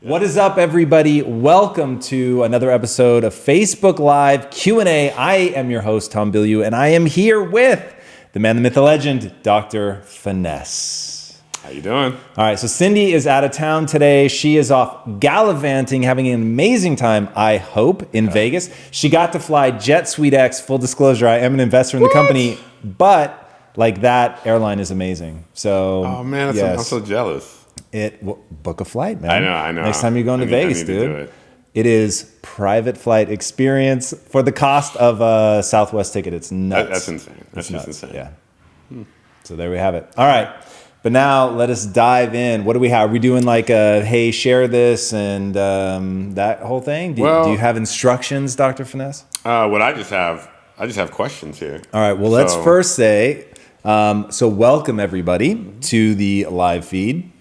What is up, everybody? Welcome to another episode of Facebook Live Q&A. I am your host, Tom Bilyeu, and I am here with the man, the myth, the legend, Dr. Finesse. How you doing? All right, so Cindy is out of town today. She is off gallivanting, having an amazing time, I hope, in Vegas. She got to fly Jet SweetX. Full disclosure, I am an investor in the company, but like that airline is amazing. So, oh man, I'm so jealous. Book a flight, man. I know. Next time you're going to Vegas, dude. To it is private flight experience for the cost of a Southwest ticket. It's nuts. That's insane. That's just insane. Yeah. So there we have it. All right. But now let us dive in. What do we have? Are we doing like a, hey, share this and that whole thing? Do you have instructions, Dr. Finesse? I just have questions here. All right. Well, let's first say, so welcome everybody to the live feed.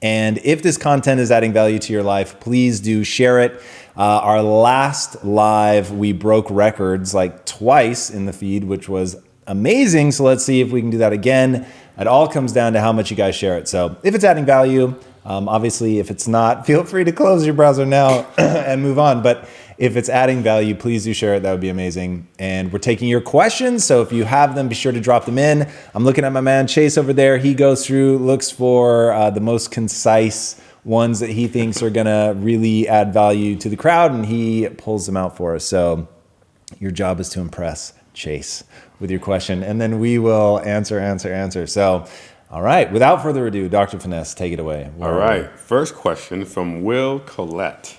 And if this content is adding value to your life, please do share it. Our last live, we broke records like twice in the feed, which was amazing. So let's see if we can do that again. It all comes down to how much you guys share it. So if it's adding value, obviously if it's not, feel free to close your browser now and move on. But if it's adding value, please do share it. That would be amazing. And we're taking your questions. So if you have them, be sure to drop them in. I'm looking at my man Chase over there. He goes through, looks for the most concise ones that he thinks are gonna really add value to the crowd, and he pulls them out for us. So your job is to impress Chase with your question, and then we will answer. So, all right, without further ado, Dr. Finesse, take it away. All right, first question from Will Collette.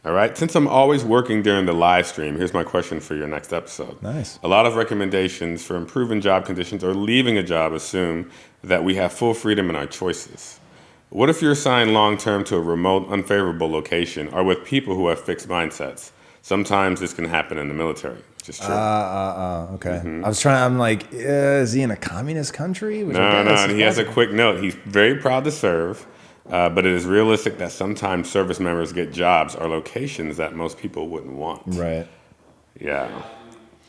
All right, since I'm always working during the live stream, here's my question for your next episode. Nice. A lot of recommendations for improving job conditions or leaving a job assume that we have full freedom in our choices. What if you're assigned long-term to a remote, unfavorable location or with people who have fixed mindsets? Sometimes this can happen in the military, which is true. Okay. I'm like, is he in a communist country? No, he has a quick note. He's very proud to serve. But it is realistic that sometimes service members get jobs or locations that most people wouldn't want. Right. Yeah.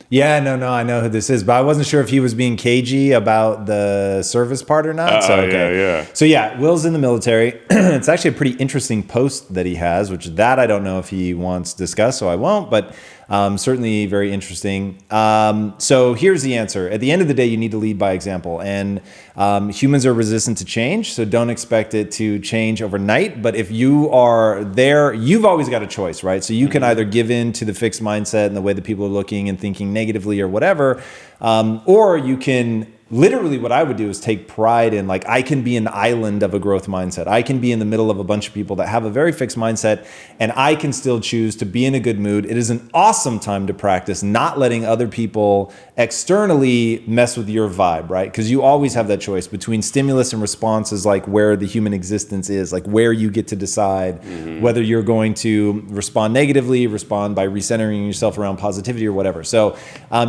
Yeah, no, I know who this is, but I wasn't sure if he was being cagey about the service part or not. Yeah. So yeah, Will's in the military. It's actually a pretty interesting post that he has, which that I don't know if he wants to discuss, so I won't, but certainly very interesting. So here's the answer. At the end of the day, you need to lead by example, and humans are resistant to change, so don't expect it to change overnight. But if you are there, you've always got a choice, right? So you can either give in to the fixed mindset and the way that people are looking and thinking negatively or whatever, or you can literally, what I would do is take pride in, like, I can be an island of a growth mindset. I can be in the middle of a bunch of people that have a very fixed mindset, and I can still choose to be in a good mood. It is an awesome time to practice not letting other people externally mess with your vibe, right? Because you always have that choice between stimulus and response, is like where the human existence is, like where you get to decide whether you're going to respond negatively, respond by recentering yourself around positivity or whatever. So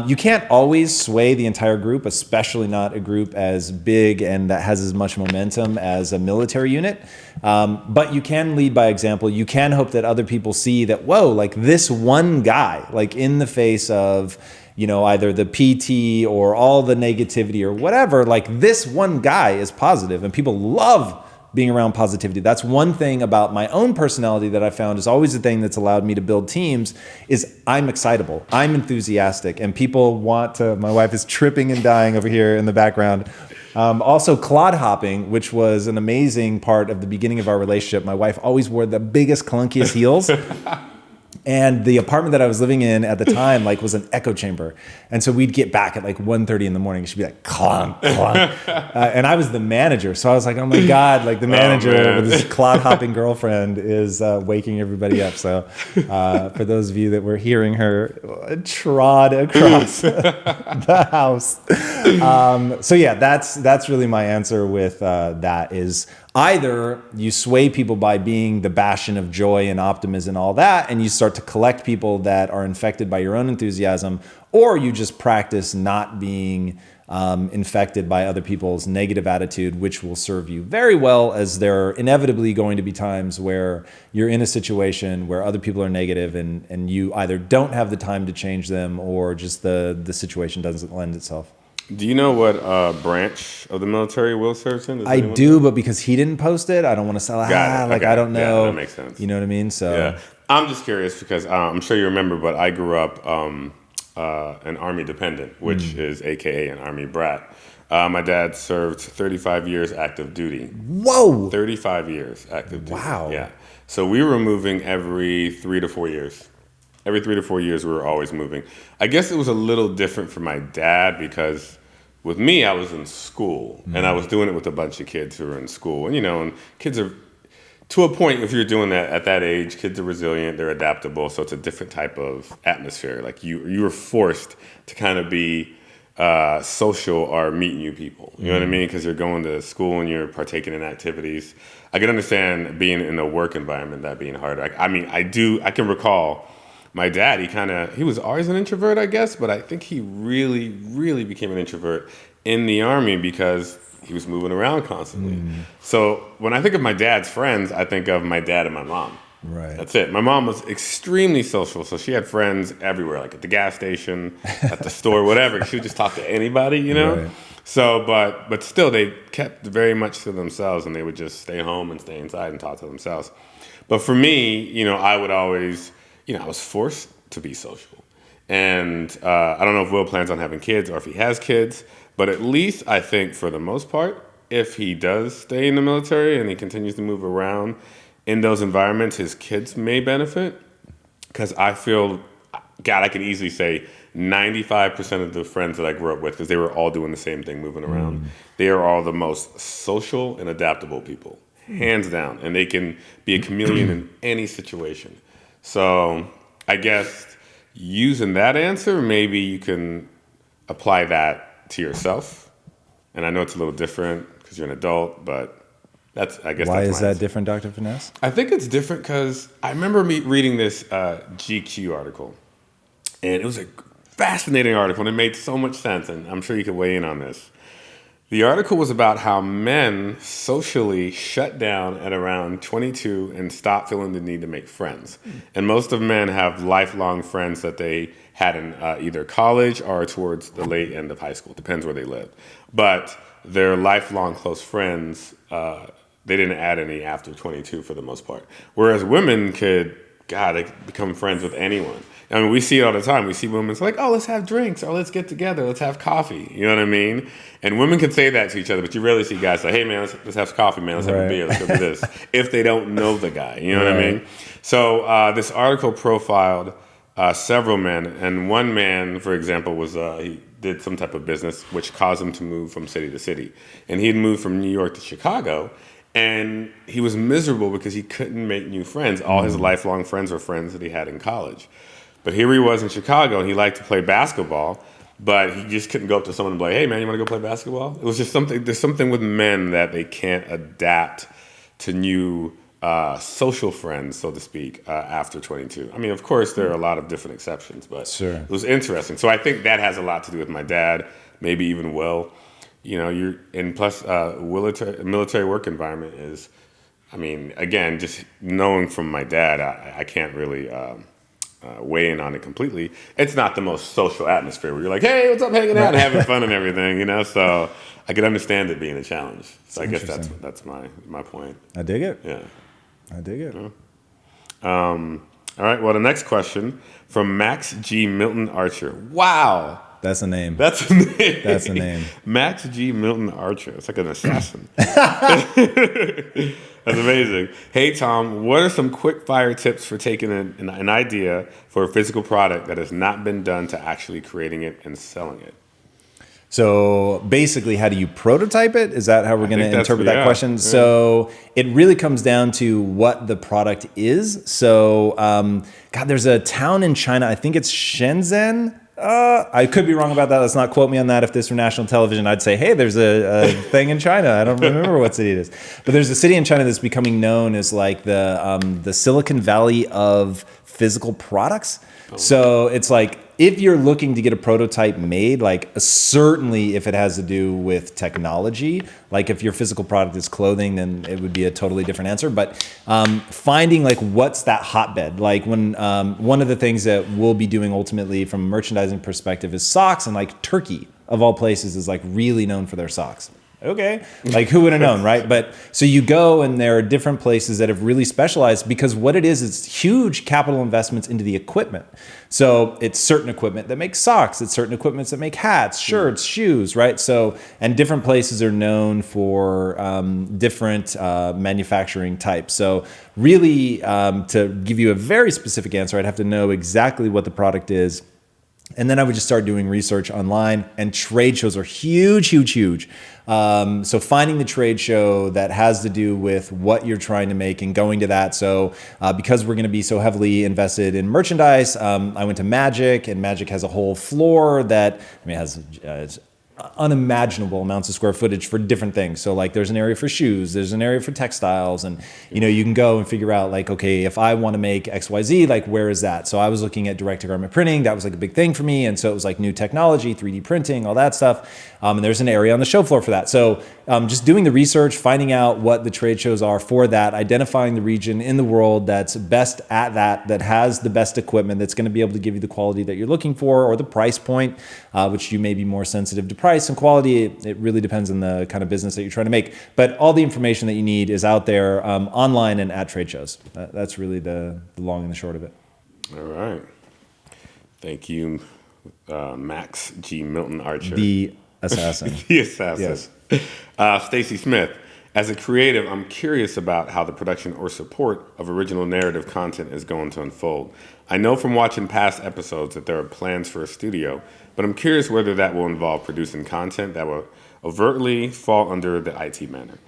you can't always sway the entire group, especially not a group as big and that has as much momentum as a military unit. But you can lead by example. You can hope that other people see that, whoa, like this one guy, like in the face of, either the PT or all the negativity or whatever, like this one guy is positive, and people love being around positivity. That's one thing about my own personality that I found is always the thing that's allowed me to build teams is I'm excitable. I'm enthusiastic, and people want to, my wife is tripping and dying over here in the background. Also clod hopping, which was an amazing part of the beginning of our relationship. My wife always wore the biggest, clunkiest heels. And the apartment that I was living in at the time, like, was an echo chamber. And so we'd get back at like 1:30 in the morning. She'd be like, clonk, clonk. And I was the manager. So I was like, oh my God, like the manager with his clod hopping girlfriend is waking everybody up. So for those of you that were hearing her trod across the house. So yeah, that's really my answer with that is, either you sway people by being the bastion of joy and optimism and all that, and you start to collect people that are infected by your own enthusiasm, or you just practice not being infected by other people's negative attitude, which will serve you very well, as there are inevitably going to be times where you're in a situation where other people are negative and you either don't have the time to change them, or just the situation doesn't lend itself. Do you know what branch of the military Will serves in? Does I anyone do, know? but because he didn't post it, I don't want to sell. Got it. Like Okay. I don't know. Yeah, that makes sense. You know what I mean? So Yeah, I'm just curious because I'm sure you remember, but I grew up an Army dependent, which is AKA an Army brat. My dad served 35 years active duty. whoa, 35 years active duty. Wow. Yeah. So we were moving every 3 to 4 years. Every 3 to 4 years, we were always moving. I guess it was a little different for my dad because with me, I was in school and I was doing it with a bunch of kids who were in school. And kids are, to a point, if you're doing that at that age, kids are resilient, they're adaptable. So it's a different type of atmosphere. Like you were forced to kind of be social or meet new people. You know what I mean? Because you're going to school and you're partaking in activities. I can understand being in a work environment, that being hard. I can recall my dad, he was always an introvert, I guess, but I think he really, really became an introvert in the Army because he was moving around constantly. So when I think of my dad's friends, I think of my dad and my mom. right. That's it. My mom was extremely social, so she had friends everywhere, like at the gas station, at the store, whatever. She would just talk to anybody, Right. So, but still, they kept very much to themselves, and they would just stay home and stay inside and talk to themselves. But for me, I would always, I was forced to be social. And I don't know if Will plans on having kids or if he has kids, but at least I think for the most part, if he does stay in the military and he continues to move around in those environments, his kids may benefit. Because I feel, God, I can easily say 95% of the friends that I grew up with, because they were all doing the same thing, moving around, they are all the most social and adaptable people, hands down. And they can be a chameleon in any situation. So I guess using that answer, maybe you can apply that to yourself. And I know it's a little different because you're an adult, but I guess Why that's is my that answer. different, Dr. Finesse? I think it's different because I remember me reading this GQ article, and it was a fascinating article, and it made so much sense, and I'm sure you could weigh in on this. The article was about how men socially shut down at around 22 and stop feeling the need to make friends. And most of men have lifelong friends that they had in either college or towards the late end of high school. Depends where they live. But their lifelong close friends, they didn't add any after 22 for the most part. Whereas women they become friends with anyone. I mean, we see it all the time. We see women it's like, oh, let's have drinks, or let's get together, let's have coffee. You know what I mean? And women can say that to each other, but you rarely see guys say, hey, man, let's have coffee, man, let's have a beer, let's go do this, if they don't know the guy. You know what I mean? So this article profiled several men, and one man, for example, was he did some type of business which caused him to move from city to city. And he had moved from New York to Chicago, and he was miserable because he couldn't make new friends. All his lifelong friends were friends that he had in college. But here he was in Chicago, and he liked to play basketball, but he just couldn't go up to someone and be like, hey, man, you want to go play basketball? It was just there's something with men that they can't adapt to new social friends, so to speak, after 22. I mean, of course, there are a lot of different exceptions, but Sure. It was interesting. So I think that has a lot to do with my dad, maybe even Will. Plus military work environment is, I mean, again, just knowing from my dad, I can't really weigh in on it completely. It's not the most social atmosphere where you're like, hey, what's up, hanging out and having fun and everything, So I could understand it being a challenge. So I guess that's my point. I dig it. Yeah. I dig it. All right. Well, the next question from Max G. Milton Archer. Wow. That's a name. That's a name. That's a name. Max G. Milton Archer. It's like an assassin. That's amazing. Hey, Tom, what are some quick fire tips for taking an idea for a physical product that has not been done to actually creating it and selling it? So basically, how do you prototype it? Is that how we're going to interpret that question? Yeah. So it really comes down to what the product is. So, there's a town in China, I think it's Shenzhen. I could be wrong about that. Let's not quote me on that. If this were national television, I'd say, hey, there's a thing in China. I don't remember what city it is. But there's a city in China that's becoming known as like the Silicon Valley of physical products. Oh. So it's like, if you're looking to get a prototype made, like certainly if it has to do with technology, like if your physical product is clothing, then it would be a totally different answer. But finding like what's that hotbed, like when one of the things that we'll be doing ultimately from a merchandising perspective is socks and like turkey of all places, is like really known for their socks. Okay, like who would have known, right? But so you go and there are different places that have really specialized, because what it is huge capital investments into the equipment. So it's certain equipment that makes socks, it's certain equipment that make hats, shirts, shoes, right? So, and different places are known for different manufacturing types. So really, to give you a very specific answer, I'd have to know exactly what the product is. And then I would just start doing research online, and trade shows are huge, huge, huge. So finding the trade show that has to do with what you're trying to make and going to that. So because we're going to be so heavily invested in merchandise, I went to Magic, and Magic has a whole floor that, I mean, has unimaginable amounts of square footage for different things. So like there's an area for shoes, there's an area for textiles, and you can go and figure out like, okay, if I want to make XYZ, like where is that? So I was looking at direct to garment printing. That was like a big thing for me. And so it was like new technology, 3D printing, all that stuff. And there's an area on the show floor for that. So just doing the research, finding out what the trade shows are for that, identifying the region in the world that's best at that has the best equipment, that's going to be able to give you the quality that you're looking for, or the price point, which you may be more sensitive to price and quality. It really depends on the kind of business that you're trying to make. But all the information that you need is out there online and at trade shows. That's really the long and the short of it. All right. Thank you, Max G. Milton Archer. The assassin. The assassin. Yes. Stacy Smith. As a creative, I'm curious about how the production or support of original narrative content is going to unfold. I know from watching past episodes that there are plans for a studio, but I'm curious whether that will involve producing content that will overtly fall under the IT banner,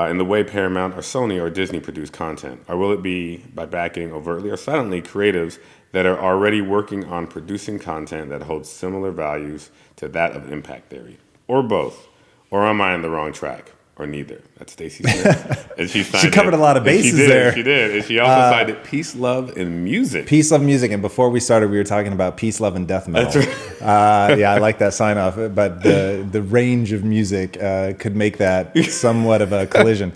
in the way Paramount or Sony or Disney produce content. Or will it be by backing overtly or silently creatives that are already working on producing content that holds similar values to that of impact theory? Or both? Or am I on the wrong track? Or neither? That's Stacey Smith. And she covered a lot of bases there. She did. And she also cited peace, love, and music. Peace, love, music. And before we started, we were talking about peace, love, and death metal. That's right. Yeah, I like that sign off. But the range of music could make that somewhat of a collision.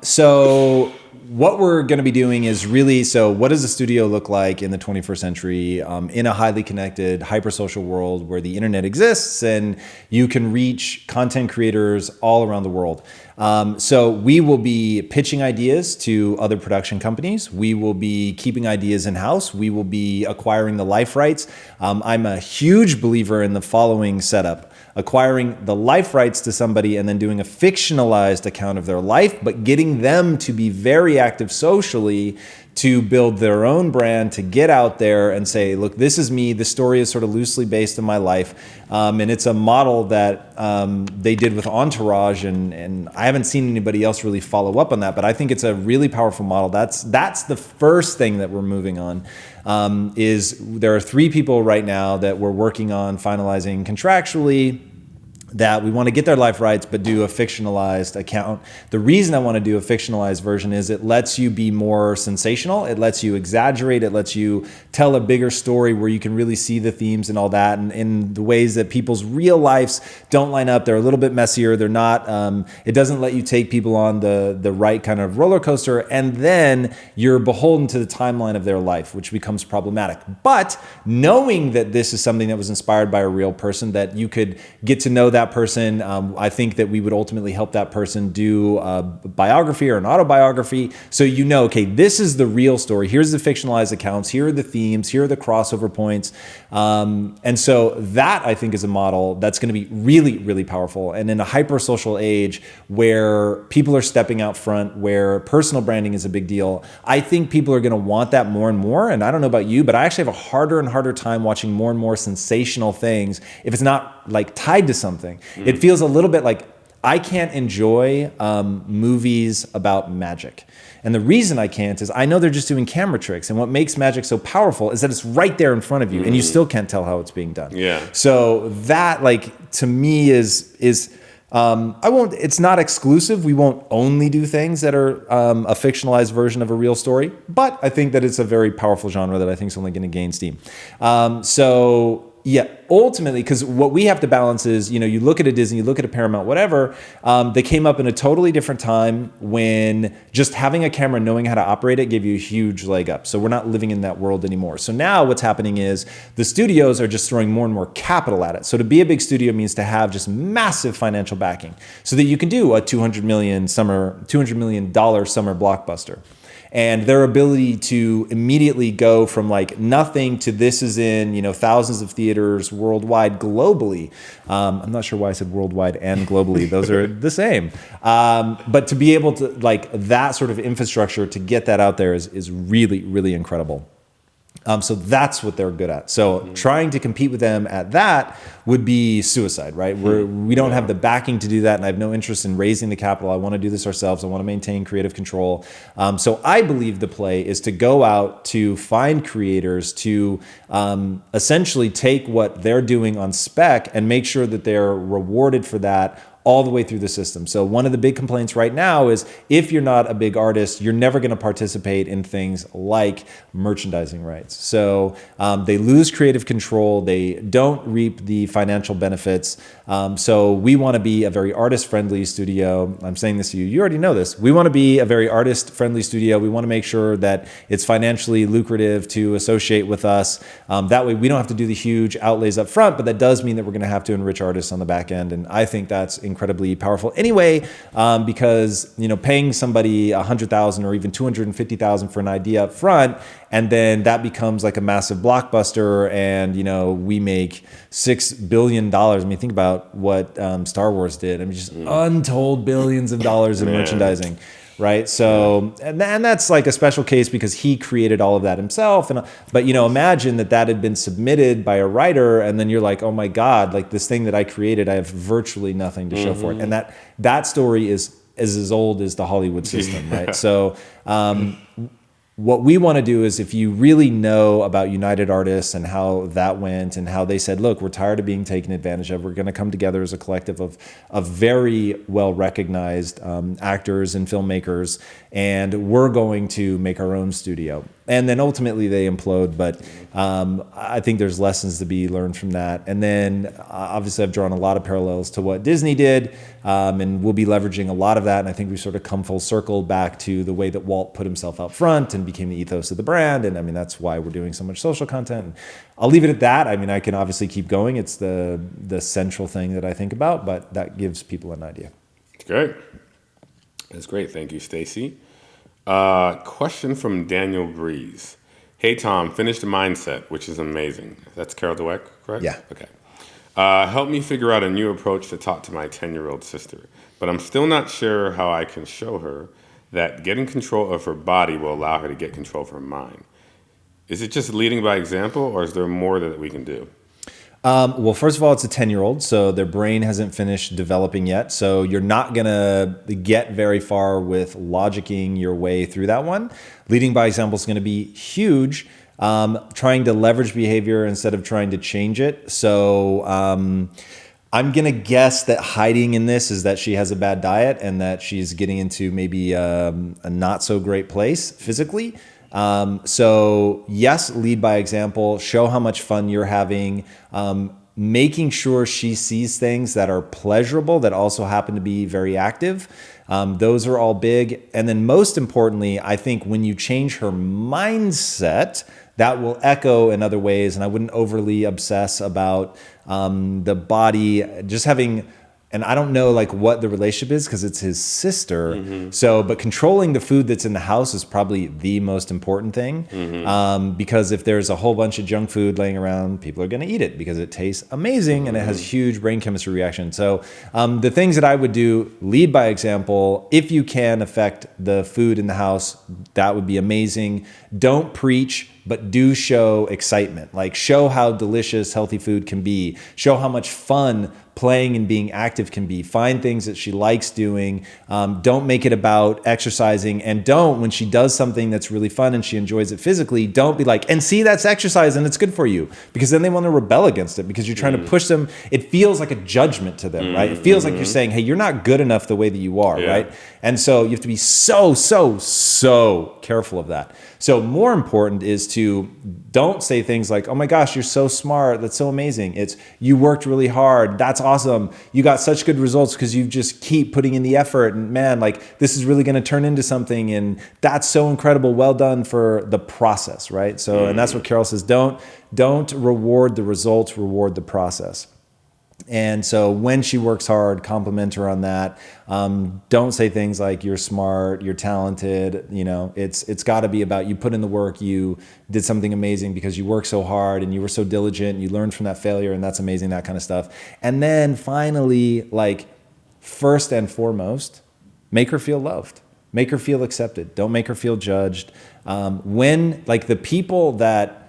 So what we're going to be doing is really, so what does a studio look like in the 21st century in a highly connected, hyper-social world where the internet exists and you can reach content creators all around the world? So we will be pitching ideas to other production companies. We will be keeping ideas in-house. We will be acquiring the life rights. I'm a huge believer in the following setup: acquiring the life rights to somebody and then doing a fictionalized account of their life, but getting them to be very active socially to build their own brand, to get out there and say, look, this is me. The story is sort of loosely based on my life. And it's a model that they did with Entourage, and I haven't seen anybody else really follow up on that, but I think it's a really powerful model. That's the first thing that we're moving on. Is there are 3 people right now that we're working on finalizing contractually that we want to get their life rights, but do a fictionalized account. The reason I want to do a fictionalized version is it lets you be more sensational. It lets you exaggerate. It lets you tell a bigger story where you can really see the themes and all that, and in the ways that people's real lives don't line up. They're a little bit messier. They're not, it doesn't let you take people on the right kind of roller coaster, and then you're beholden to the timeline of their life, which becomes problematic. But knowing that this is something that was inspired by a real person, that you could get to know that person, I think that we would ultimately help that person do a biography or an autobiography. So okay, this is the real story. Here's the fictionalized accounts. Here are the themes. Here are the crossover points. And so that, I think, is a model that's going to be really, really powerful. And in a hyper-social age where people are stepping out front, where personal branding is a big deal, I think people are going to want that more and more. And I don't know about you, but I actually have a harder and harder time watching more and more sensational things if it's not like tied to something. It feels a little bit like I can't enjoy movies about magic. And the reason I can't is I know they're just doing camera tricks. And what makes magic so powerful is that it's right there in front of you and you still can't tell how it's being done. Yeah. So that, like, to me is it's not exclusive. We won't only do things that are a fictionalized version of a real story, but I think that it's a very powerful genre that I think is only going to gain steam. So Yeah, ultimately, because what we have to balance is, you look at a Disney, you look at a Paramount, whatever, they came up in a totally different time when just having a camera, knowing how to operate it, gave you a huge leg up. So we're not living in that world anymore. So now what's happening is the studios are just throwing more and more capital at it. So to be a big studio means to have just massive financial backing so that you can do a $200 million summer blockbuster. And their ability to immediately go from like nothing to this is in, thousands of theaters worldwide, globally. I'm not sure why I said worldwide and globally. Those are the same. But to be able to like that sort of infrastructure to get that out there is really, really incredible. So that's what they're good at. So trying to compete with them at that would be suicide, right? We don't have the backing to do that, and I have no interest in raising the capital. I want to do this ourselves. I want to maintain creative control. So I believe the play is to go out to find creators to essentially take what they're doing on spec and make sure that they're rewarded for that all the way through the system. So one of the big complaints right now is if you're not a big artist, you're never going to participate in things like merchandising rights. So they lose creative control. They don't reap the financial benefits. So we want to be a very artist-friendly studio. I'm saying this to you. You already know this. We want to be a very artist-friendly studio. We want to make sure that it's financially lucrative to associate with us. That way we don't have to do the huge outlays up front, but that does mean that we're going to have to enrich artists on the back end. And I think that's incredibly powerful anyway, because paying somebody $100,000 or even $250,000 for an idea up front, and then that becomes like a massive blockbuster, and we make $6 billion. I mean, think about what Star Wars did. I mean, just untold billions of dollars in merchandising. Right. So, and that's like a special case because he created all of that himself. But imagine that had been submitted by a writer, and then you're like, oh my God, like this thing that I created, I have virtually nothing to show for it. And that story is as old as the Hollywood system. Right. So, what we want to do is, if you really know about United Artists and how that went and how they said, look, we're tired of being taken advantage of. We're going to come together as a collective of very well-recognized actors and filmmakers, and we're going to make our own studio. And then ultimately they implode, but I think there's lessons to be learned from that. And then obviously I've drawn a lot of parallels to what Disney did, and we'll be leveraging a lot of that. And I think we've sort of come full circle back to the way that Walt put himself out front and became the ethos of the brand. And I mean, that's why we're doing so much social content. And I'll leave it at that. I mean, I can obviously keep going. It's the central thing that I think about, but that gives people an idea. Great. That's great. Thank you, Stacy. Question from Daniel Breeze. Hey, Tom, finished Mindset, which is amazing. That's Carol Dweck, correct? Yeah. Okay. Help me figure out a new approach to talk to my 10-year-old sister, but I'm still not sure how I can show her that getting control of her body will allow her to get control of her mind. Is it just leading by example, or is there more that we can do? Well, first of all, it's a 10-year-old, so their brain hasn't finished developing yet. So you're not going to get very far with logicking your way through that one. Leading by example is going to be huge. Trying to leverage behavior instead of trying to change it. So I'm going to guess that hiding in this is that she has a bad diet and that she's getting into maybe a not so great place physically. So yes, lead by example, show how much fun you're having, making sure she sees things that are pleasurable that also happen to be very active. Those are all big. And then most importantly, I think when you change her mindset, that will echo in other ways. And I wouldn't overly obsess about the body just having. And I don't know like what the relationship is because it's his sister. Mm-hmm. So, but controlling the food that's in the house is probably the most important thing. Mm-hmm. Because if there's a whole bunch of junk food laying around, people are going to eat it because it tastes amazing and it has huge brain chemistry reaction. So the things that I would do, lead by example. If you can affect the food in the house, that would be amazing. Don't preach, but do show excitement. Like show how delicious healthy food can be. Show how much fun playing and being active can be. Find things that she likes doing. Don't make it about exercising, and don't, when she does something that's really fun and she enjoys it physically, don't be like, and see, that's exercise and it's good for you, because then they want to rebel against it because you're trying to push them. It feels like a judgment to them, right? It feels like you're saying, hey, you're not good enough the way that you are, right? And so you have to be so careful of that. So more important is to don't say things like, oh my gosh, you're so smart. That's so amazing. It's, you worked really hard. That's awesome. You got such good results because you just keep putting in the effort. And man, like this is really going to turn into something. And that's so incredible. Well done for the process, right? So, and that's what Carol says, don't reward the results, reward the process. And so when she works hard, compliment her on that. Don't say things like you're smart, you're talented. You know, it's got to be about you put in the work, you did something amazing because you worked so hard and you were so diligent. You learned from that failure, and that's amazing. That kind of stuff. And then finally, like first and foremost, make her feel loved. Make her feel accepted. Don't make her feel judged. When like the people that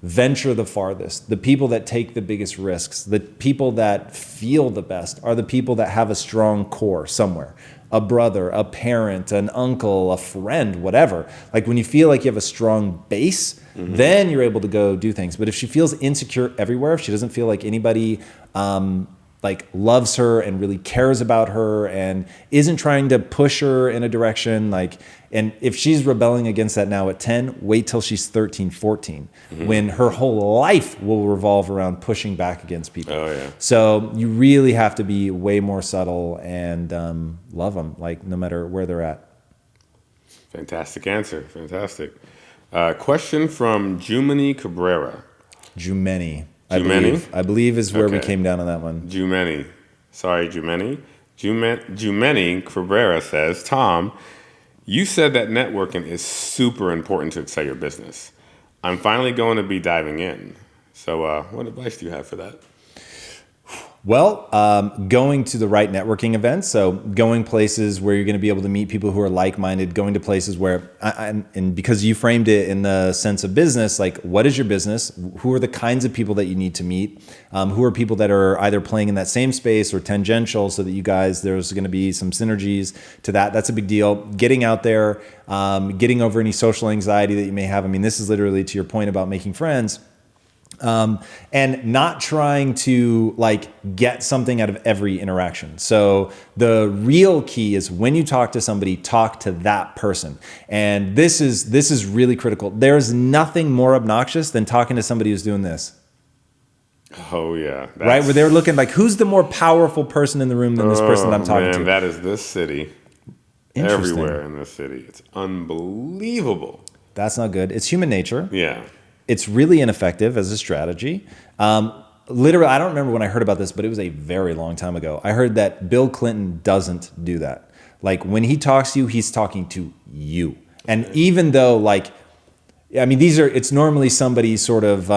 venture the farthest, the people that take the biggest risks, the people that feel the best are the people that have a strong core somewhere. A brother, a parent, an uncle, a friend, whatever. Like when you feel like you have a strong base, then you're able to go do things. But if she feels insecure everywhere, if she doesn't feel like anybody like loves her and really cares about her and isn't trying to push her in a direction, like, and if she's rebelling against that now at 10, wait till she's 13, 14, when her whole life will revolve around pushing back against people. Oh, yeah. So you really have to be way more subtle and love them, like no matter where they're at. Fantastic answer. Fantastic. Question from Jumani Cabrera. Jumeni. Jumeni? I believe is where we Okay. came down on that one. Jumani. Sorry, Jumani. Jumani Cabrera says, Tom, you said that networking is super important to excel your business. I'm finally going to be diving in. So what advice do you have for that? Well, going to the right networking events. So going places where you're going to be able to meet people who are like-minded, going to places where, and because you framed it in the sense of business, like what is your business? Who are the kinds of people that you need to meet? Who are people that are either playing in that same space or tangential so that you guys, there's going to be some synergies to that. That's a big deal. Getting out there, getting over any social anxiety that you may have. I mean, this is literally to your point about making friends. And not trying to like get something out of every interaction. So the real key is when you talk to somebody, talk to that person. And this is really critical. There's nothing more obnoxious than talking to somebody who's doing this. Oh, yeah. Right? Where they're looking like, who's the more powerful person in the room than this person that I'm talking to? That is this city. Everywhere in this city. It's unbelievable. That's not good. It's human nature. Yeah. It's really ineffective as a strategy. Literally, I don't remember when I heard about this, but it was a very long time ago. I heard that Bill Clinton doesn't do that. Like when he talks to you, he's talking to you. And even though like, I mean, it's normally somebody sort of,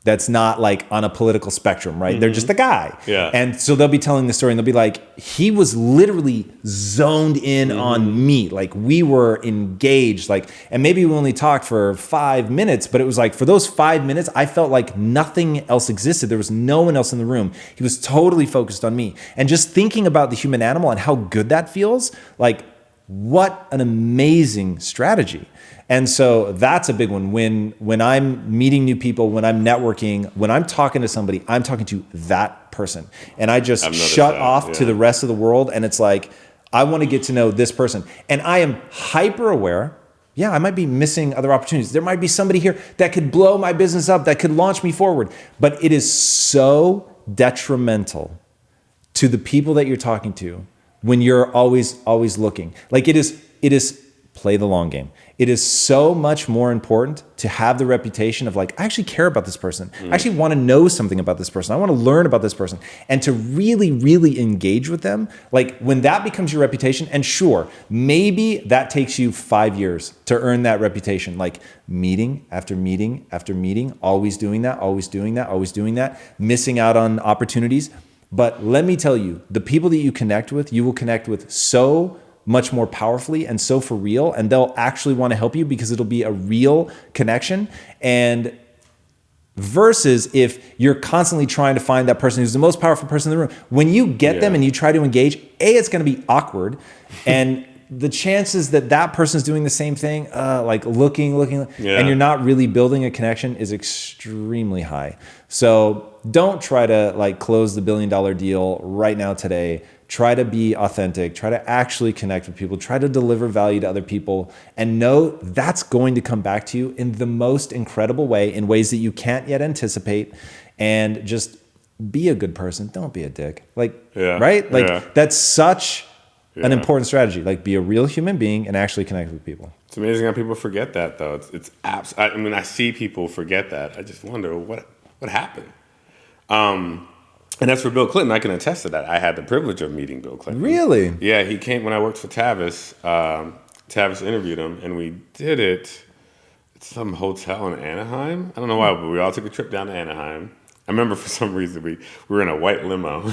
that's not like on a political spectrum, right? They're just a guy. Yeah. And so they'll be telling the story and they'll be like, he was literally zoned in on me. Like we were engaged, like, and maybe we only talked for 5 minutes, but it was like for those 5 minutes, I felt like nothing else existed. There was no one else in the room. He was totally focused on me. And just thinking about the human animal and how good that feels, like what an amazing strategy. And so that's a big one. When I'm meeting new people, when I'm networking, when I'm talking to somebody, I'm talking to that person. And I just shut off to the rest of the world. And it's like, I want to get to know this person. And I am hyper aware. Yeah, I might be missing other opportunities. There might be somebody here that could blow my business up, that could launch me forward. But it is so detrimental to the people that you're talking to when you're always looking. Like it is play the long game. It is so much more important to have the reputation of like, I actually care about this person. I actually want to know something about this person. I want to learn about this person and to really, really engage with them. Like when that becomes your reputation, and sure, maybe that takes you 5 years to earn that reputation, like meeting after meeting after meeting, always doing that, always doing that, always doing that, missing out on opportunities. But let me tell you, the people that you connect with, you will connect with so much more powerfully and so for real, and they'll actually want to help you because it'll be a real connection. And versus if you're constantly trying to find that person who's the most powerful person in the room, when you get them and you try to engage, it's going to be awkward. And the chances that that person's doing the same thing, like looking, and you're not really building a connection is extremely high. So don't try to like close the $1 billion deal right now today. Try to be authentic, try to actually connect with people, try to deliver value to other people, and know that's going to come back to you in the most incredible way, in ways that you can't yet anticipate. And just be a good person. Don't be a dick. Like, right? Like that's such an important strategy. Like, be a real human being and actually connect with people. It's amazing how people forget that, though. I mean, I see people forget that. I just wonder what happened. And as for Bill Clinton, I can attest to that. I had the privilege of meeting Bill Clinton. Really? Yeah, he came when I worked for Tavis. Tavis interviewed him, and we did it at some hotel in Anaheim. I don't know why, but we all took a trip down to Anaheim. I remember for some reason we were in a white limo.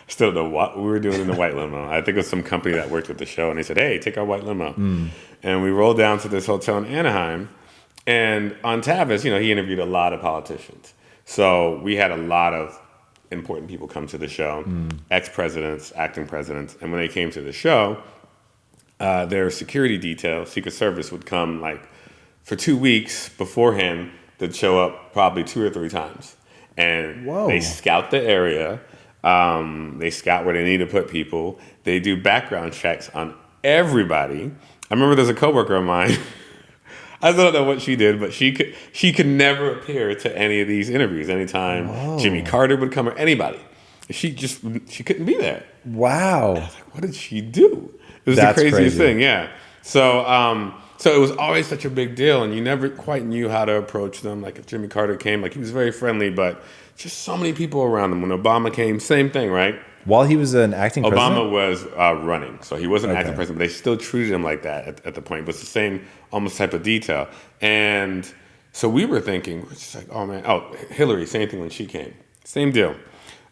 Still don't know what we were doing in the white limo. I think it was some company that worked with the show, and they said, "Hey, take our white limo." And we rolled down to this hotel in Anaheim. And on Tavis, he interviewed a lot of politicians. So we had a lot of important people come to the show, ex-presidents, acting presidents. And when they came to the show, their security detail, Secret Service, would come like for 2 weeks beforehand. They'd show up probably 2 or 3 times. And they scout the area. They scout where they need to put people. They do background checks on everybody. I remember there's a coworker of mine. I don't know what she did, but she could never appear to any of these interviews. Anytime Jimmy Carter would come or anybody, she couldn't be there. Wow! I was like, what did she do? It was the craziest thing. Yeah. So it was always such a big deal, and you never quite knew how to approach them. Like if Jimmy Carter came, like he was very friendly, but just so many people around him. When Obama came, same thing, right? While he was an acting president? Obama was running, so he wasn't acting president, but they still treated him like that at the point. It was the same almost type of detail. And so we were thinking, we're just like, oh man, Hillary, same thing when she came. Same deal.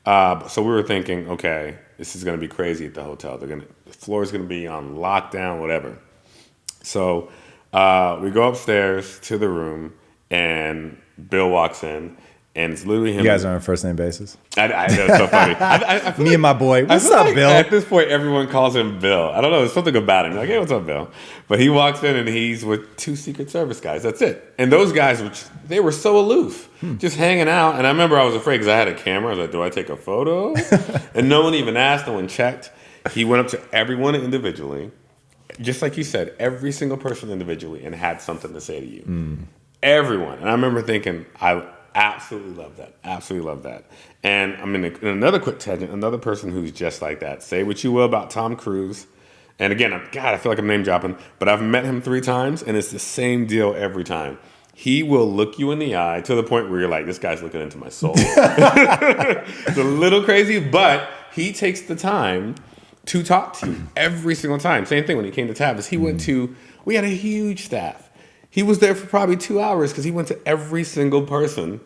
So we were thinking, okay, this is going to be crazy at the hotel. The floor is going to be on lockdown, whatever. So we go upstairs to the room, and Bill walks in. And it's literally him. You guys are on a first name basis. I know, it's so funny. I Me and my boy. What's up, Bill? At this point, everyone calls him Bill. I don't know. There's something about him. Like, hey, what's up, Bill? But he walks in and he's with 2 Secret Service guys. That's it. And those guys, they were so aloof, just hanging out. And I remember I was afraid because I had a camera. I was like, do I take a photo? And no one even asked. No one checked. He went up to everyone individually, just like you said, every single person individually, and had something to say to you. Everyone. And I remember thinking, I absolutely love that. Absolutely love that. And I mean, in another quick tangent, another person who's just like that. Say what you will about Tom Cruise. And again, I feel like I'm name dropping, but I've met him 3 times, and it's the same deal every time. He will look you in the eye to the point where you're like, this guy's looking into my soul. It's a little crazy, but he takes the time to talk to you every single time. Same thing when he came to Tavis. We had a huge staff. He was there for probably 2 hours because he went to every single person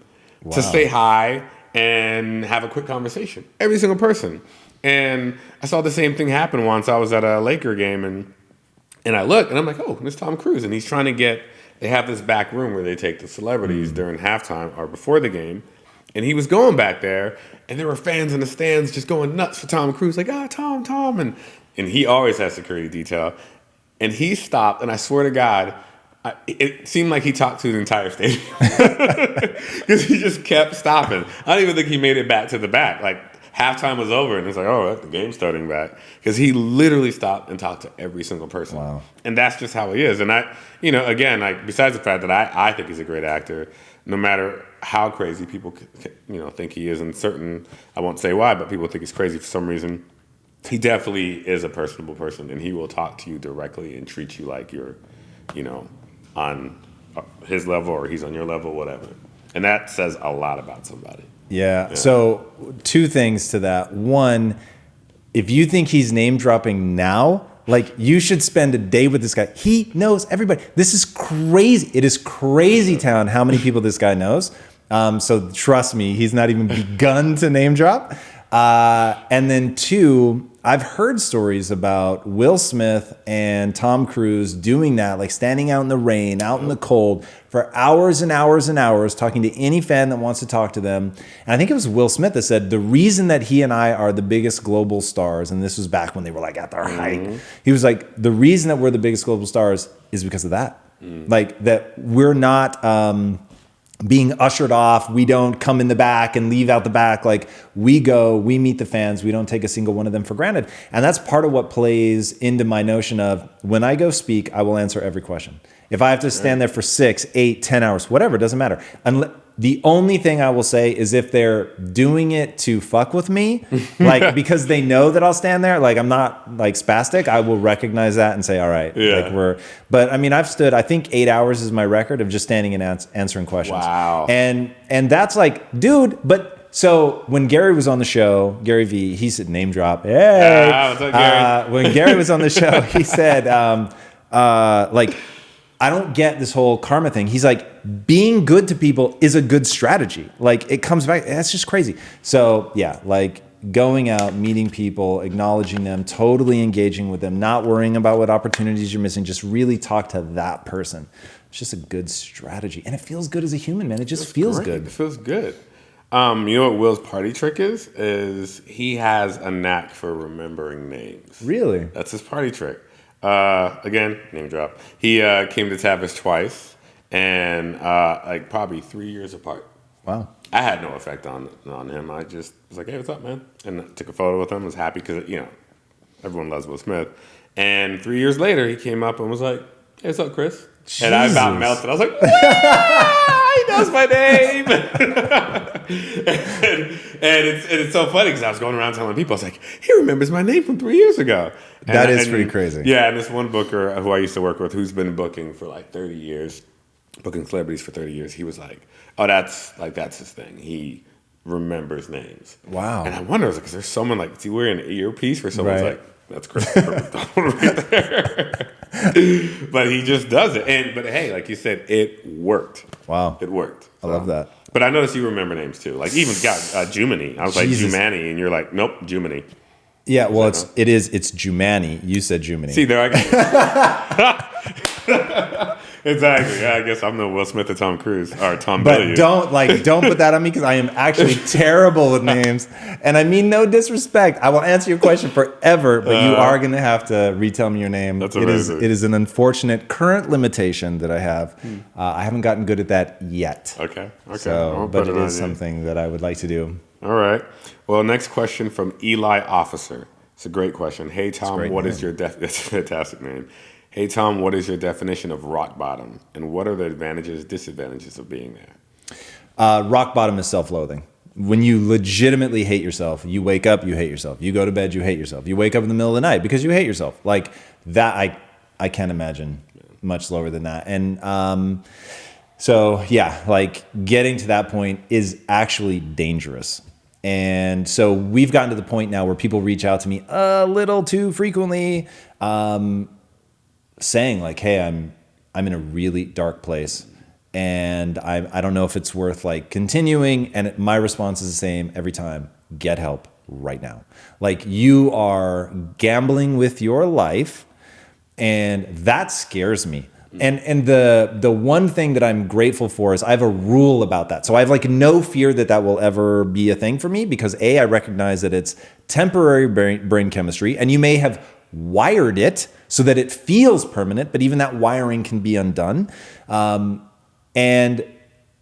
to say hi and have a quick conversation. Every single person. And I saw the same thing happen once. I was at a Laker game and I look and I'm like, oh, there's Tom Cruise. And he's trying to they have this back room where they take the celebrities during halftime or before the game. And he was going back there and there were fans in the stands just going nuts for Tom Cruise. Like, Tom. And he always has security detail. And he stopped, and I swear to God, it seemed like he talked to the entire stadium because he just kept stopping. I don't even think he made it back to the back. Like halftime was over, and it's like, oh, the game's starting back because he literally stopped and talked to every single person. Wow. And that's just how he is. And again, like besides the fact that I think he's a great actor, no matter how crazy people think he is, and certain I won't say why, but people think he's crazy for some reason. He definitely is a personable person, and he will talk to you directly and treat you like you're, on his level or he's on your level, whatever. And that says a lot about somebody. Yeah. So 2 things to that. One, if you think he's name dropping now, like you should spend a day with this guy. He knows everybody. This is crazy. It is crazy town how many people this guy knows. So trust me, he's not even begun to name drop. And then 2, I've heard stories about Will Smith and Tom Cruise doing that, like standing out in the rain, out in the cold for hours and hours and hours, talking to any fan that wants to talk to them. And I think it was Will Smith that said, the reason that he and I are the biggest global stars, and this was back when they were like at their height, he was like, the reason that we're the biggest global stars is because of that. Like that we're not, being ushered off. We don't come in the back and leave out the back. Like we go, we meet the fans. We don't take a single one of them for granted. And that's part of what plays into my notion of when I go speak, I will answer every question. If I have to stand there for 6, 8, 10 hours, whatever, it doesn't matter. The only thing I will say is if they're doing it to fuck with me, like because they know that I'll stand there, like I'm not like spastic, I will recognize that and say, all right, like but I mean, I've stood, I think 8 hours is my record of just standing and answering questions. Wow. And that's like, dude, but so when Gary was on the show, Gary V, he said name drop. Hey, what's up, Gary? When Gary was on the show, he said, like, I don't get this whole karma thing. He's like, being good to people is a good strategy. Like it comes back. That's just crazy. So yeah, like going out, meeting people, acknowledging them, totally engaging with them, not worrying about what opportunities you're missing. Just really talk to that person. It's just a good strategy. And it feels good as a human, man. It just feels good. It feels good. You know what Will's party trick is he has a knack for remembering names. Really? That's his party trick. Again, name drop. He came to Tavis twice, and like probably 3 years apart. Wow. I had no effect on him. I just was like, "Hey, what's up, man?" And I took a photo with him. Was happy because everyone loves Will Smith. And 3 years later, he came up and was like, "Hey, what's up, Chris?" Jesus. And I about melted. I was like, he knows my name. and it's so funny because I was going around telling people, I was like, he remembers my name from 3 years ago. That is pretty crazy. Yeah, and this one booker who I used to work with, who's been booking for like 30 years, booking celebrities for 30 years, he was like, oh, that's his thing. He remembers names. Wow. And I wonder, because there's someone like, is he wearing an earpiece where someone's like, that's Christopher McDonald right there. But he just does it. But hey, like you said, it worked. Wow. It worked. I love that. But I noticed you remember names too. Like even got Jumani. I was like Jumani, and you're like, nope, Jumani. Yeah, well, it's Jumani. You said Jumani. See, there I go. Exactly. Yeah, I guess I'm no Will Smith or Tom Cruise or Tom Bilyeu. But don't put that on me because I am actually terrible with names, and I mean no disrespect. I will answer your question forever, but you are going to have to retell me your name. That's amazing. It is an unfortunate current limitation that I have. I haven't gotten good at that yet. Okay. So, but it is something that I would like to do. All right. Well, next question from Eli Officer. It's a great question. Hey Tom, what is your that's a fantastic name. Hey Tom, what is your definition of rock bottom, and what are the advantages, disadvantages of being there? Rock bottom is self-loathing. When you legitimately hate yourself, you wake up, you hate yourself. You go to bed, you hate yourself. You wake up in the middle of the night because you hate yourself. Like that, I can't imagine much lower than that. And so yeah, like getting to that point is actually dangerous. And so we've gotten to the point now where people reach out to me a little too frequently, saying like, hey, I'm in a really dark place and I don't know if it's worth like continuing. And my response is the same every time. Get help right now. Like you are gambling with your life, and that scares me. And the one thing that I'm grateful for is I have a rule about that. So I have like no fear that will ever be a thing for me because I recognize that it's temporary brain chemistry, and you may have wired it so that it feels permanent, but even that wiring can be undone. And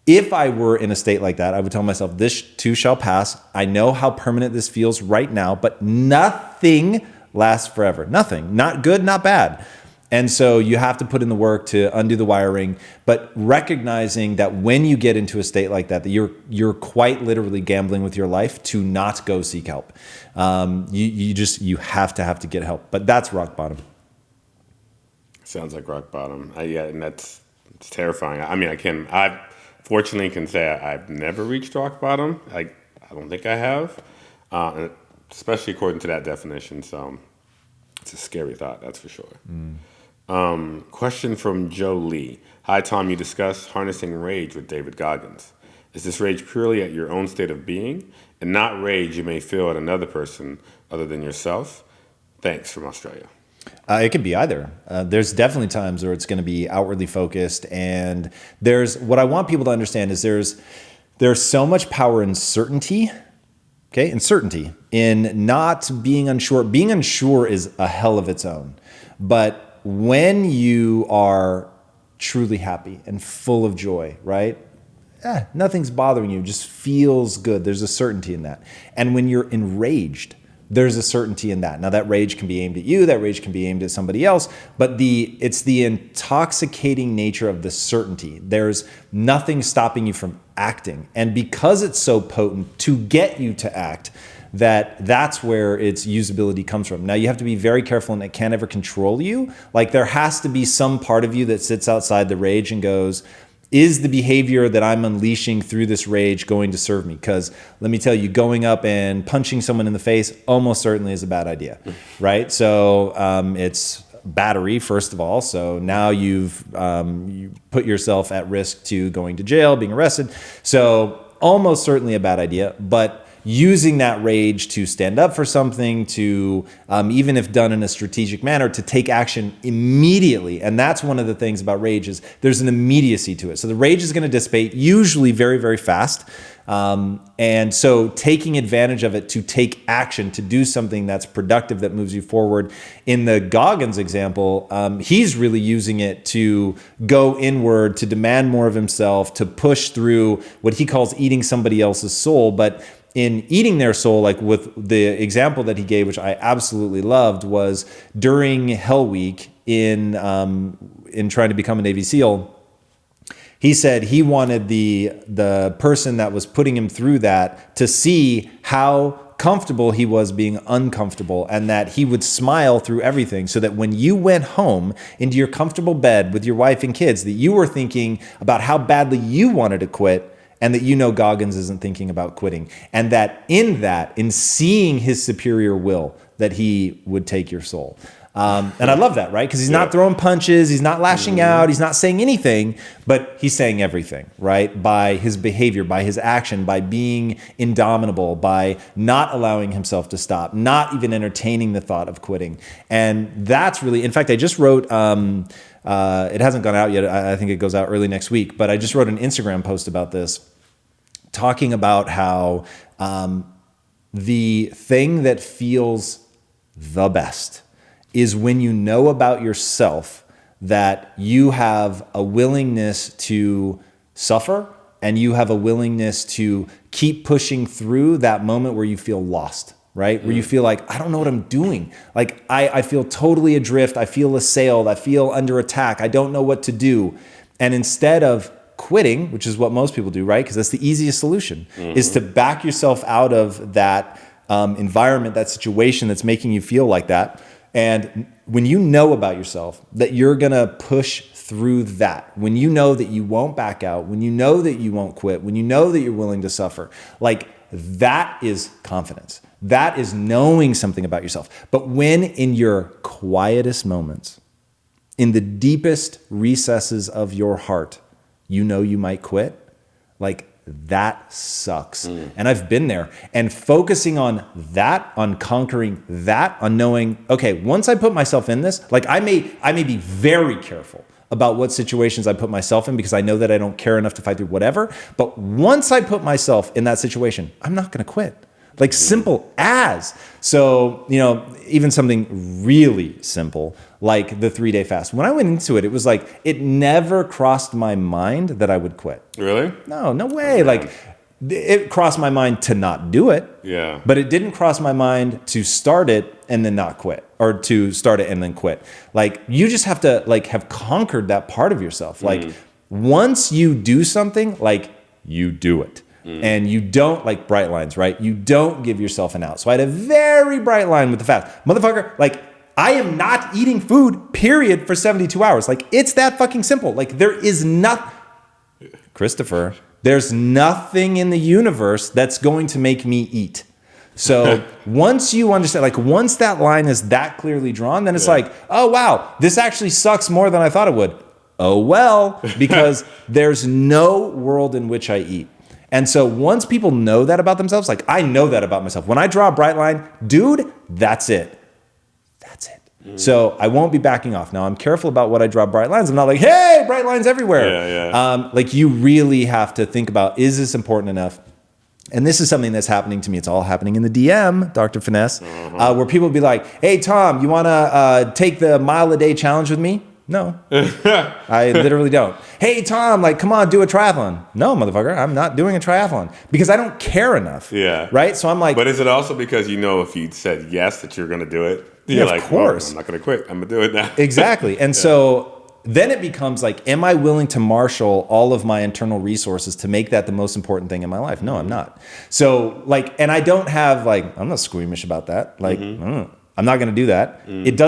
if I were in a state like that, I would tell myself, this too shall pass. I know how permanent this feels right now, but nothing lasts forever. Nothing. Not good, not bad. And so you have to put in the work to undo the wiring, but recognizing that when you get into a state like that you're quite literally gambling with your life to not go seek help. You have to get help, but that's rock bottom. Sounds like rock bottom. And it's terrifying. I mean, I fortunately can say I've never reached rock bottom. I don't think I have, especially according to that definition. So it's a scary thought, that's for sure. Question from Joe Lee. Hi, Tom. You discussed harnessing rage with David Goggins. Is this rage purely at your own state of being and not rage you may feel at another person other than yourself? Thanks, from Australia. It could be either. There's definitely times where it's going to be outwardly focused, and what I want people to understand is there's so much power in certainty. Okay, in certainty, in not being unsure. Being unsure is a hell of its own, but when you are truly happy and full of joy, right? nothing's bothering you. It just feels good. There's a certainty in that. And when you're enraged, there's a certainty in that. Now that rage can be aimed at you, that rage can be aimed at somebody else, but it's the intoxicating nature of the certainty. There's nothing stopping you from acting. And because it's so potent to get you to act, that's where its usability comes from. Now you have to be very careful, and it can't ever control you. Like there has to be some part of you that sits outside the rage and goes, is the behavior that I'm unleashing through this rage going to serve me? Because let me tell you, going up and punching someone in the face almost certainly is a bad idea, right? So it's battery, first of all. So now you put yourself at risk to going to jail, being arrested. So almost certainly a bad idea, but using that rage to stand up for something, to even if done in a strategic manner, to take action immediately. And that's one of the things about rage is there's an immediacy to it. So the rage is going to dissipate usually very, very fast. And so taking advantage of it to take action, to do something that's productive, that moves you forward. In the Goggins example, he's really using it to go inward, to demand more of himself, to push through what he calls eating somebody else's soul. But in eating their soul, like with the example that he gave, which I absolutely loved, was during Hell Week in trying to become a Navy SEAL. He said he wanted the person that was putting him through that to see how comfortable he was being uncomfortable, and that he would smile through everything, so that when you went home into your comfortable bed with your wife and kids, that you were thinking about how badly you wanted to quit, and that Goggins isn't thinking about quitting. And that in seeing his superior will, that he would take your soul. And I love that, right? Because he's not throwing punches, he's not lashing out, he's not saying anything, but he's saying everything, right? By his behavior, by his action, by being indomitable, by not allowing himself to stop, not even entertaining the thought of quitting. And that's really, in fact, I just wrote, it hasn't gone out yet. I think it goes out early next week, but I just wrote an Instagram post about this, talking about how the thing that feels the best is when you know about yourself that you have a willingness to suffer, and you have a willingness to keep pushing through that moment where you feel lost, right? Where you feel like, I don't know what I'm doing. Like I feel totally adrift. I feel assailed. I feel under attack. I don't know what to do. And instead of quitting, which is what most people do, right? Because that's the easiest solution, is to back yourself out of that environment, that situation that's making you feel like that. And when you know about yourself that you're going to push through that, when you know that you won't back out, when you know that you won't quit, when you know that you're willing to suffer, like that is confidence. That is knowing something about yourself. But when in your quietest moments, in the deepest recesses of your heart, you know you might quit, like that sucks. And I've been there. And focusing on that, on conquering that, on knowing, okay, once I put myself in this, like I may be very careful about what situations I put myself in, because I know that I don't care enough to fight through whatever. But once I put myself in that situation, I'm not going to quit. Like simple as. So, even something really simple like the 3-day fast. When I went into it, it was like, it never crossed my mind that I would quit. Really? No way. Like it crossed my mind to not do it. Yeah. But it didn't cross my mind to start it and then not quit, or to start it and then quit. Like you just have to have conquered that part of yourself. Like once you do something, like you do it. And you don't, like bright lines, right? You don't give yourself an out. So I had a very bright line with the fast. Motherfucker, like I am not eating food, period, for 72 hours. Like it's that fucking simple. Like there is Christopher, there's nothing in the universe that's going to make me eat. So once you understand, like once that line is that clearly drawn, then it's like, oh wow, this actually sucks more than I thought it would. Oh well, because there's no world in which I eat. And so once people know that about themselves, like I know that about myself. When I draw a bright line, dude, that's it. That's it. So I won't be backing off. Now I'm careful about what I draw bright lines. I'm not like, hey, bright lines everywhere. Like you really have to think about, is this important enough? And this is something that's happening to me. It's all happening in the DM, Dr. Finesse, where people be like, hey, Tom, you want to take the mile-a-day challenge with me? No, I literally don't. Hey, Tom, like, come on, do a triathlon. No, motherfucker, I'm not doing a triathlon because I don't care enough. Yeah. Right. So I'm like, but is it also because you know if you said yes that you're going to do it? You're yeah, like, of course. Well, I'm not going to quit. I'm going to do it now. Exactly. And so then it becomes like, am I willing to marshal all of my internal resources to make that the most important thing in my life? No, I'm not. So like, and I don't have like, I'm not squeamish about that. Like, I'm not going to do that. It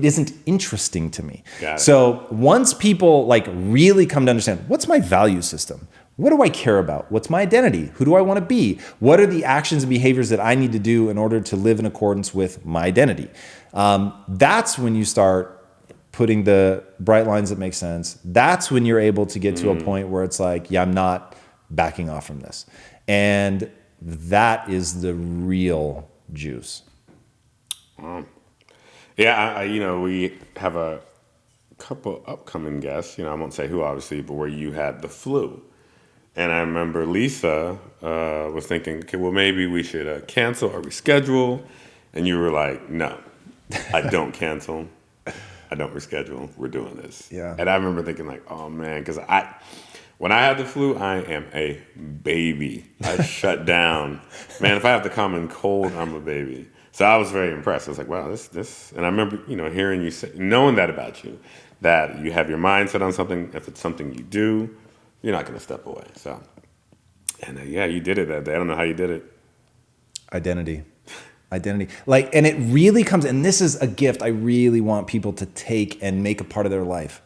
isn't interesting to me. So once people like really come to understand what's my value system, what do I care about? What's my identity? Who do I want to be? What are the actions and behaviors that I need to do in order to live in accordance with my identity? That's when you start putting the bright lines that make sense. That's when you're able to get to a point where it's like, yeah, I'm not backing off from this. And that is the real juice. Yeah, we have a couple upcoming guests. I won't say who, obviously, but where you had the flu. And I remember Lisa was thinking, okay, well, maybe we should cancel or reschedule. And you were like, no, I don't cancel. I don't reschedule. We're doing this. Yeah. And I remember thinking like, oh, man, because when I had the flu, I am a baby. I shut down. Man, if I have the common cold, I'm a baby. So I was very impressed. I was like, wow, this. And I remember, hearing you say, knowing that about you, that you have your mind set on something. If it's something you do, you're not going to step away. So, and yeah, you did it that day. I don't know how you did it. Identity. Like, and it really comes, and this is a gift I really want people to take and make a part of their life.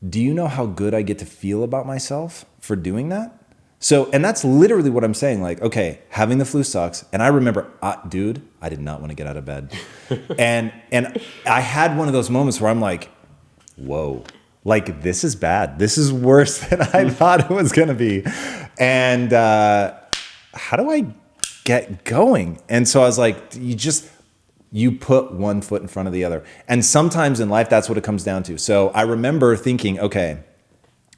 Do you know how good I get to feel about myself for doing that? So, and that's literally what I'm saying. Like, okay, having the flu sucks. And I remember, dude, I did not want to get out of bed. and I had one of those moments where I'm like, whoa, like this is bad. This is worse than I thought it was going to be. And how do I get going? And so I was like, you put one foot in front of the other. And sometimes in life, that's what it comes down to. So I remember thinking, okay,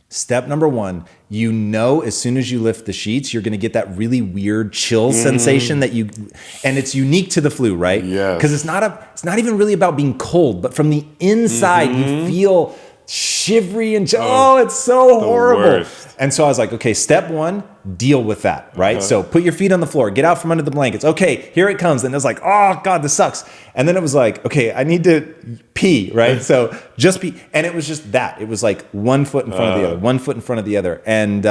step number one, as soon as you lift the sheets, you're going to get that really weird chill sensation and it's unique to the flu, right? Yeah. Because it's not even really about being cold, but from the inside, you feel shivery and it's so horrible. Worst. And so I was like, okay, step one, deal with that, right? So put your feet on the floor, get out from under the blankets. Okay, here it comes. And it was like, oh God, this sucks. And then it was like, okay, I need to pee, right? So just pee. And it was just that. It was like one foot in front of the other, one foot in front of the other. And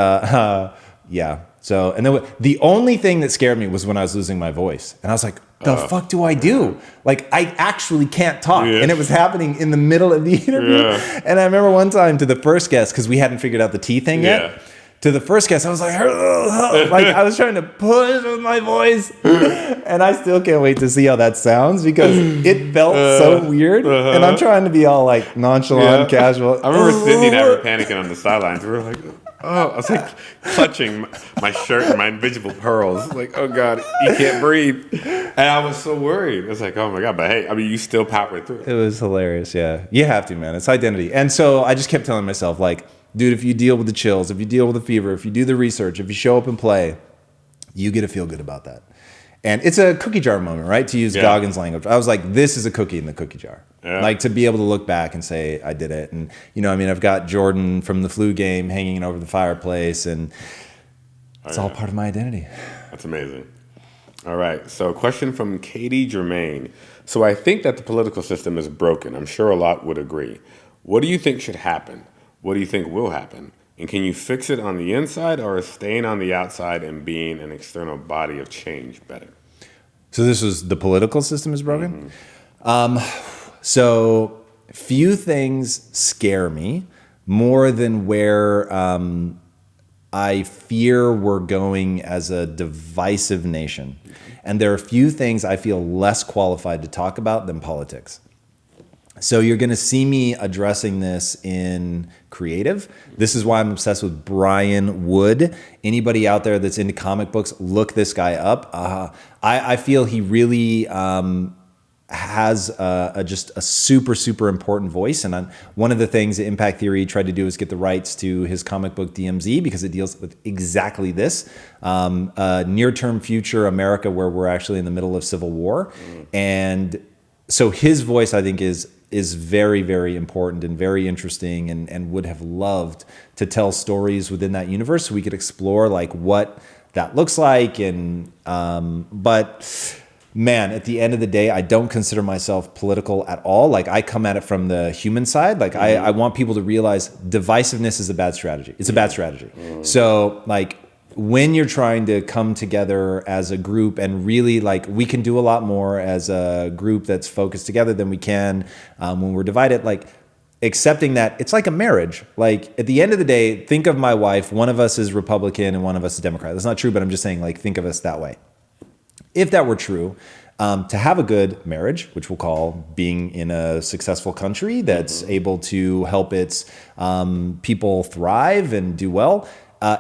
yeah. So, and then the only thing that scared me was when I was losing my voice. And I was like, the fuck do I do? Like, I actually can't talk. Yeah. And it was happening in the middle of the interview. Yeah. And I remember one time to the first guest, because we hadn't figured out the tea thing yet. To the first guest, I was like I was trying to push with my voice. And I still can't wait to see how that sounds because it felt so weird. And I'm trying to be all like nonchalant, casual. I remember Sydney and I were panicking on the sidelines. We were like, I was like clutching my shirt and my invisible pearls. Like, oh God, you can't breathe. And I was so worried. I was like, oh my God. But hey, I mean, you still powered through. It was hilarious. Yeah. You have to, man. It's identity. And so I just kept telling myself, like, dude, if you deal with the chills, if you deal with the fever, if you do the research, if you show up and play, you get to feel good about that. And it's a cookie jar moment, right? To use Goggins' language. I was like, this is a cookie in the cookie jar. Yeah. Like to be able to look back and say, I did it. And, I've got Jordan from the flu game hanging over the fireplace and it's all part of my identity. That's amazing. All right. So a question from Katie Germain. So I think that the political system is broken. I'm sure a lot would agree. What do you think should happen? What do you think will happen? And can you fix it on the inside or is staying on the outside and being an external body of change better? So this was the political system is broken? So few things scare me more than where I fear we're going as a divisive nation. And there are few things I feel less qualified to talk about than politics. So you're going to see me addressing this in creative. This is why I'm obsessed with Brian Wood. Anybody out there that's into comic books, look this guy up. I feel he really has just a super, super important voice. And one of the things that Impact Theory tried to do is get the rights to his comic book DMZ because it deals with exactly this. Near-term future America where we're actually in the middle of civil war. And so his voice, I think, is is very, very important and very interesting, and would have loved to tell stories within that universe so we could explore like what that looks like. And but man, at the end of the day, I don't consider myself political at all. Like I come at it from the human side. Like I want people to realize divisiveness is a bad strategy. It's a bad strategy. So like when you're trying to come together as a group and really like we can do a lot more as a group that's focused together than we can when we're divided, like accepting that it's like a marriage. Like at the end of the day, think of my wife, one of us is Republican and one of us is Democrat. That's not true, but I'm just saying like think of us that way. If that were true, to have a good marriage, which we'll call being in a successful country that's able to help its people thrive and do well,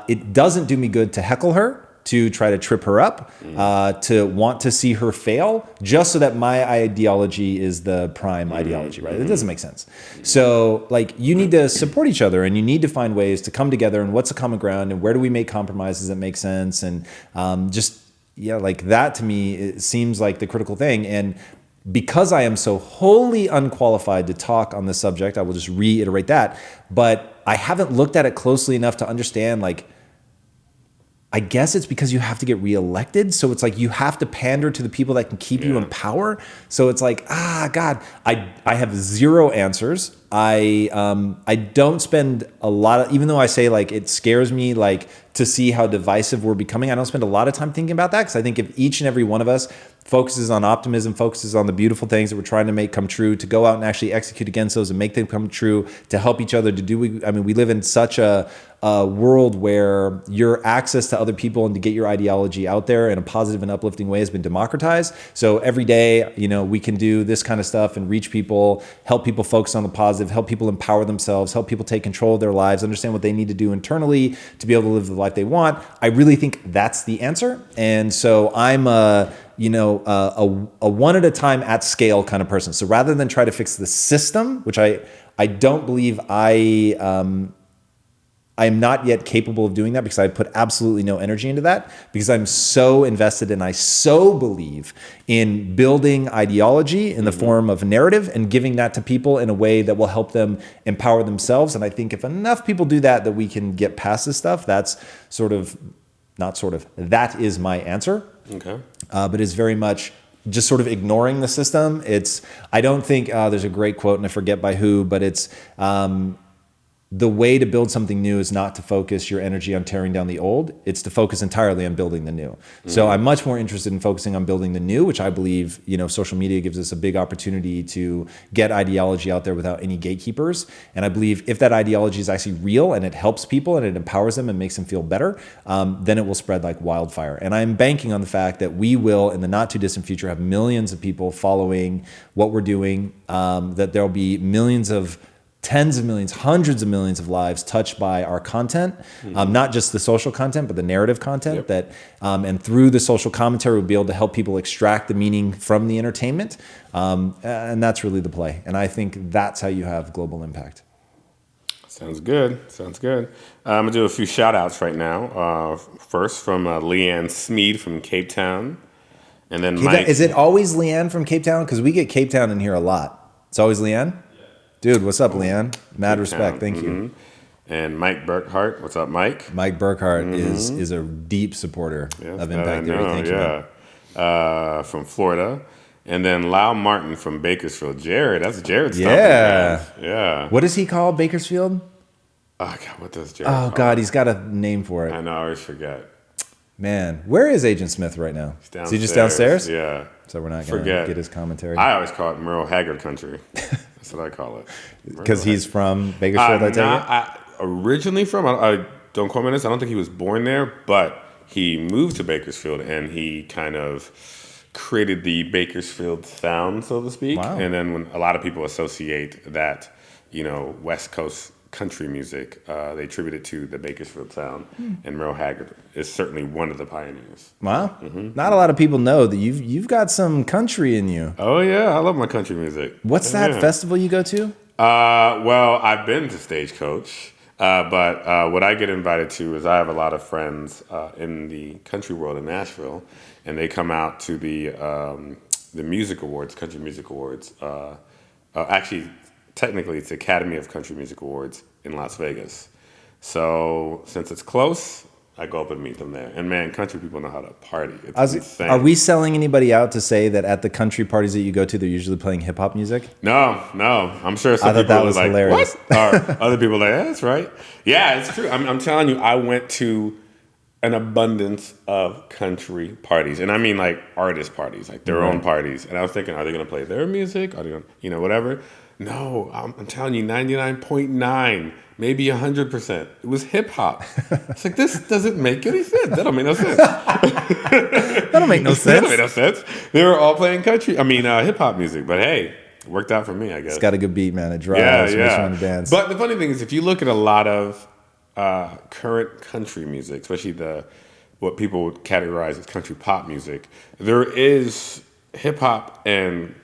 it doesn't do me good to heckle her, to try to trip her up, to want to see her fail, just so that my ideology is the prime ideology, right? It doesn't make sense. So like you need to support each other and you need to find ways to come together and what's a common ground and where do we make compromises that make sense, and like that to me, it seems like the critical thing. And because I am so wholly unqualified to talk on this subject, I will just reiterate that. But I haven't looked at it closely enough to understand, like, I guess it's because you have to get reelected. So it's like you have to pander to the people that can keep you in power. So it's like, God, I have zero answers. I don't spend a lot of, even though I say like it scares me like to see how divisive we're becoming, I don't spend a lot of time thinking about that, because I think if each and every one of us focuses on optimism, focuses on the beautiful things that we're trying to make come true, to go out and actually execute against those and make them come true, to help each other to do, we live in such a world where your access to other people and to get your ideology out there in a positive and uplifting way has been democratized. So every day, we can do this kind of stuff and reach people, help people focus on the positive, help people empower themselves, help people take control of their lives, understand what they need to do internally to be able to live the life they want. I really think that's the answer. And so I'm a one at a time at scale kind of person. So rather than try to fix the system, which I don't believe I'm not yet capable of doing that, because I put absolutely no energy into that, because I'm so invested and I so believe in building ideology in the form of narrative and giving that to people in a way that will help them empower themselves. And I think if enough people do that, that we can get past this stuff. That's that is my answer. Okay. But it's very much just sort of ignoring the system. I don't think there's a great quote and I forget by who, but it's, the way to build something new is not to focus your energy on tearing down the old. It's to focus entirely on building the new. So I'm much more interested in focusing on building the new, which I believe, social media gives us a big opportunity to get ideology out there without any gatekeepers. And I believe if that ideology is actually real and it helps people and it empowers them and makes them feel better, then it will spread like wildfire. And I'm banking on the fact that we will, in the not too distant future, have millions of people following what we're doing, that there'll be millions of tens of millions, hundreds of millions of lives touched by our content, not just the social content, but the narrative content that, and through the social commentary, we'll be able to help people extract the meaning from the entertainment. And that's really the play. And I think that's how you have global impact. Sounds good. I'm going to do a few shout outs right now. First from Leanne Smead from Cape Town. And then Mike. Is it always Leanne from Cape Town? Because we get Cape Town in here a lot. It's always Leanne? Dude, what's up, Leanne? Mad respect. Thank you. And Mike Burkhart. What's up, Mike? Mike Burkhart is a deep supporter of Impact Theory. Thank you. From Florida. And then Lau Martin from Bakersfield. Jared, that's Jared's stuff. Yeah. What does he call Bakersfield? Oh, God, what does Jared call God, he's got a name for it. I know, I always forget. Man, where is Agent Smith right now? He's downstairs. Is he just downstairs? Yeah. So we're not going to get his commentary. I always call it Merle Haggard country. That's what I call it. Because he's from Bakersfield, I take it? Originally from, I don't quote me on this, I don't think he was born there, but he moved to Bakersfield and he kind of created the Bakersfield sound, so to speak. Wow. And then when a lot of people associate that, West Coast country music, they attribute it to the Bakersfield sound, and Merle Haggard is certainly one of the pioneers. Wow. Not a lot of people know that you've got some country in you. Oh yeah, I love my country music. What's that festival you go to? Well, I've been to Stagecoach, but what I get invited to is I have a lot of friends in the country world in Nashville, and they come out to the music awards, country music awards, Actually, technically, it's the Academy of Country Music Awards in Las Vegas. So since it's close, I go up and meet them there. And man, country people know how to party. It's insane. Are we selling anybody out to say that at the country parties that you go to, they're usually playing hip hop music? No. I'm sure some I thought people that are was like, hilarious. what? Or other people are like, yeah, that's right. Yeah, it's true. I'm telling you, I went to an abundance of country parties. And I mean like artist parties, like their own parties. And I was thinking, are they going to play their music? Are they going to, whatever? No, I'm telling you, 99.9, maybe 100%. It was hip hop. It's like, this doesn't make any sense. That don't make no sense. That don't make no sense. That don't make no sense. They were all playing hip hop music. But hey, it worked out for me, I guess. It's got a good beat, man. It drives. Makes you want to dance. But the funny thing is, if you look at a lot of current country music, especially what people would categorize as country pop music, there is hip hop and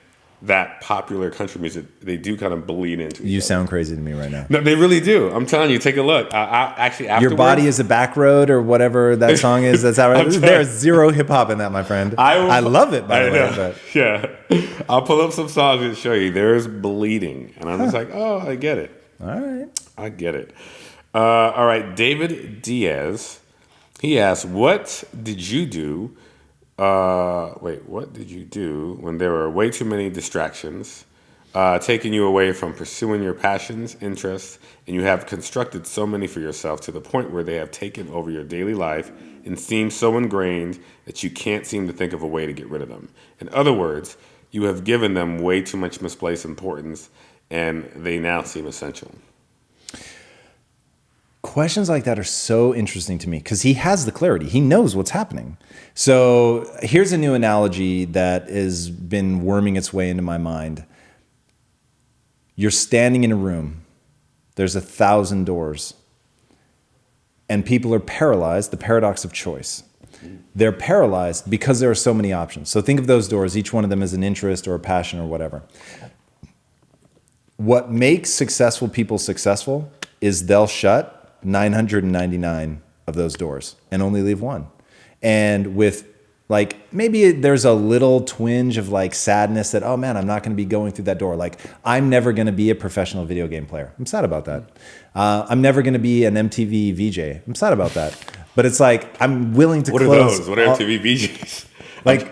that popular country music, they do kind of bleed into each You other. sound crazy to me right now. No, they really do. I'm telling you, take a look. I actually afterwards, Your Body is a Back Road or whatever that song is. That's how there's zero hip hop in that, my friend. I love it, by the way. But. Yeah. I'll pull up some songs and show you. There's bleeding. And I'm just like, oh, I get it. All right. I get it. All right. David Diaz, he asks, what did you do when there were way too many distractions, taking you away from pursuing your passions, interests, and you have constructed so many for yourself to the point where they have taken over your daily life and seem so ingrained that you can't seem to think of a way to get rid of them? In other words, you have given them way too much misplaced importance, and they now seem essential. Questions like that are so interesting to me because he has the clarity. He knows what's happening. So here's a new analogy that has been worming its way into my mind. You're standing in a room. There's 1,000 doors. And people are paralyzed, the paradox of choice. They're paralyzed because there are so many options. So think of those doors, each one of them as an interest or a passion or whatever. What makes successful people successful is they'll shut 999 of those doors and only leave one. And with maybe there's a little twinge of sadness that, oh man, I'm not going to be going through that door. I'm never going to be a professional video game player. I'm sad about that. I'm never going to be an MTV VJ. I'm sad about that. But it's I'm willing to close. What are those? What are MTV VJs?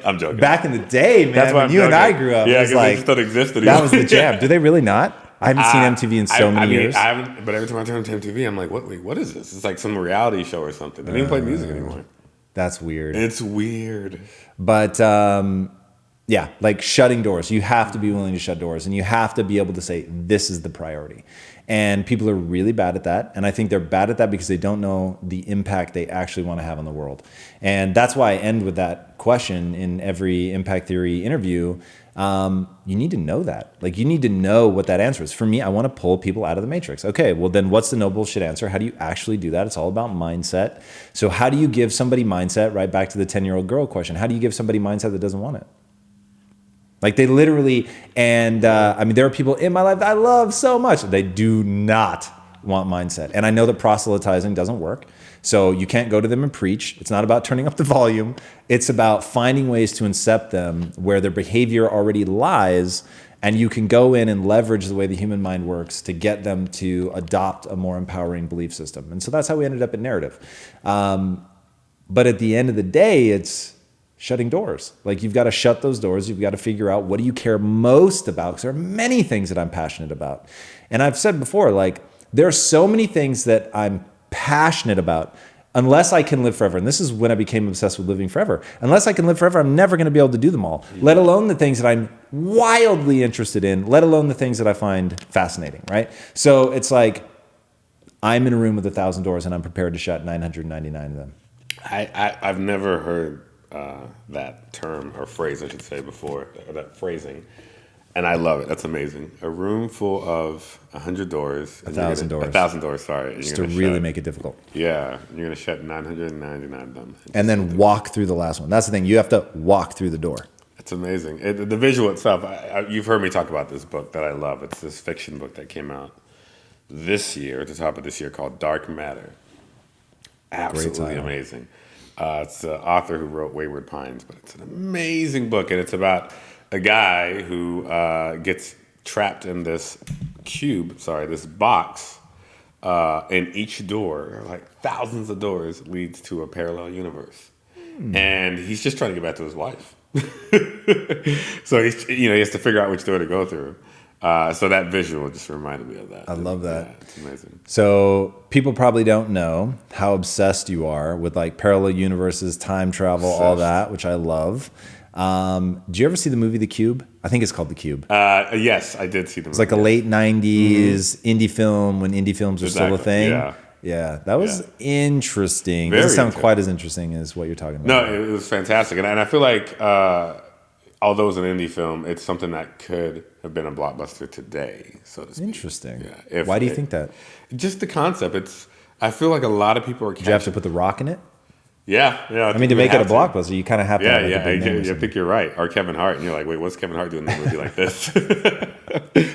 I'm joking. Back in the day, man, That's when you and I grew up, yeah, it was they just don't exist anymore. that was the jam. Do they really not? I haven't seen MTV in so many years. I haven't, but every time I turn to MTV, I'm like, what is this? It's like some reality show or something. They don't even play music anymore. That's weird. It's weird. But shutting doors. You have to be willing to shut doors, and you have to be able to say, this is the priority. And people are really bad at that. And I think they're bad at that because they don't know the impact they actually want to have on the world. And that's why I end with that question in every impact theory interview. You need to know that. You need to know what that answer is. For me, I want to pull people out of the matrix. Okay, well then what's the no bullshit answer? How do you actually do that? It's all about mindset. So how do you give somebody mindset, right back to the 10-year-old girl question? How do you give somebody mindset that doesn't want it? They literally, and there are people in my life that I love so much. They do not want mindset. And I know that proselytizing doesn't work. So you can't go to them and preach. It's not about turning up the volume. It's about finding ways to incept them where their behavior already lies, and you can go in and leverage the way the human mind works to get them to adopt a more empowering belief system. And so that's how we ended up at narrative. But at the end of the day, it's shutting doors. You've got to shut those doors. You've got to figure out, what do you care most about? Because there are many things that I'm passionate about. And I've said before, there are so many things that I'm passionate about. Unless I can live forever, and this is when I became obsessed with living forever. Unless I can live forever, I'm never going to be able to do them all, let alone the things that I'm wildly interested in, let alone the things that I find fascinating, right? So it's I'm in a room with 1,000 doors, and I'm prepared to shut 999 of them. I've never heard that term or phrase, I should say, before, or that phrasing. And I love it. That's amazing. A room full of 100 doors. 1,000 doors. 1,000 doors, sorry. Just to really make it difficult. Yeah. You're going to shut 999 of them. And then walk through the last one. That's the thing. You have to walk through the door. It's amazing. The visual itself, you've heard me talk about this book that I love. It's this fiction book that came out this year, at the top of this year, called Dark Matter. Absolutely amazing. It's the author who wrote Wayward Pines, but it's an amazing book, and it's about a guy who gets trapped in this this box, and each door, like thousands of doors, leads to a parallel universe. And he's just trying to get back to his wife. So he has to figure out which door to go through. So that visual just reminded me of that. I love that. Yeah, it's amazing. So people probably don't know how obsessed you are with like parallel universes, time travel, all that, which I love. Did you ever see the movie The Cube? I think it's called The Cube. Yes, I did see the movie. It's like a late 90s indie film when indie films were still a thing. Yeah, that was interesting. It doesn't sound quite as interesting as what you're talking about. No, it was fantastic. And I feel like, although it's an indie film, it's something that could have been a blockbuster today, so to speak. Interesting. Yeah. Why do you think that? Just the concept. I feel like a lot of people are Did you have to put The Rock in it? Yeah. I mean, to make it a blockbuster, you kind of have to have like a big name. I think you're right. Or Kevin Hart. And you're like, wait, what's Kevin Hart doing in a movie like this?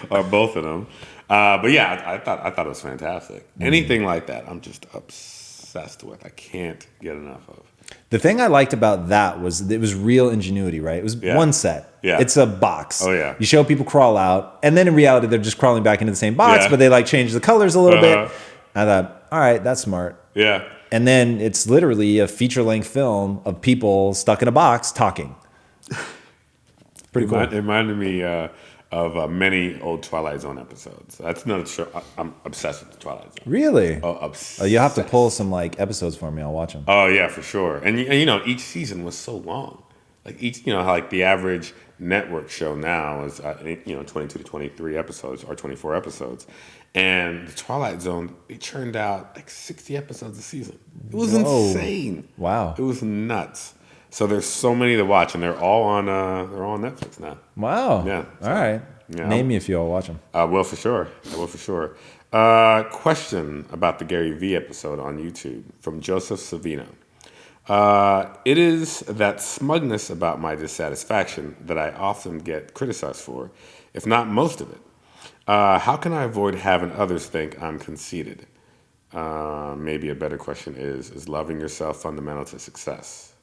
Or both of them. But yeah, I thought it was fantastic. Anything like that, I'm just obsessed with. I can't get enough of. The thing I liked about that was it was real ingenuity, right? It was one set. Yeah. It's a box. Oh, yeah. You show people crawl out, and then in reality, they're just crawling back into the same box, but they like change the colors a little bit. I thought, all right, that's smart. Yeah. And then it's literally a feature-length film of people stuck in a box talking. Pretty cool. It reminded me of many old Twilight Zone episodes. That's not sure. I'm obsessed with the Twilight Zone. Really? Oh, obsessed. You'll have to pull some like episodes for me. I'll watch them. Oh yeah, for sure. And each season was so long. Like how like the average network show now is 22 to 23 episodes or 24 episodes. And the Twilight Zone, they churned out like 60 episodes a season. It was insane. Wow. It was nuts. So there's so many to watch, and they're all on Netflix now. Wow. Yeah. All right. Yeah. Name me if you all watch them. I will for sure. Question about the Gary Vee episode on YouTube from Joseph Savino. It is that smugness about my dissatisfaction that I often get criticized for, if not most of it. How can I avoid having others think I'm conceited? Maybe a better question is loving yourself fundamental to success?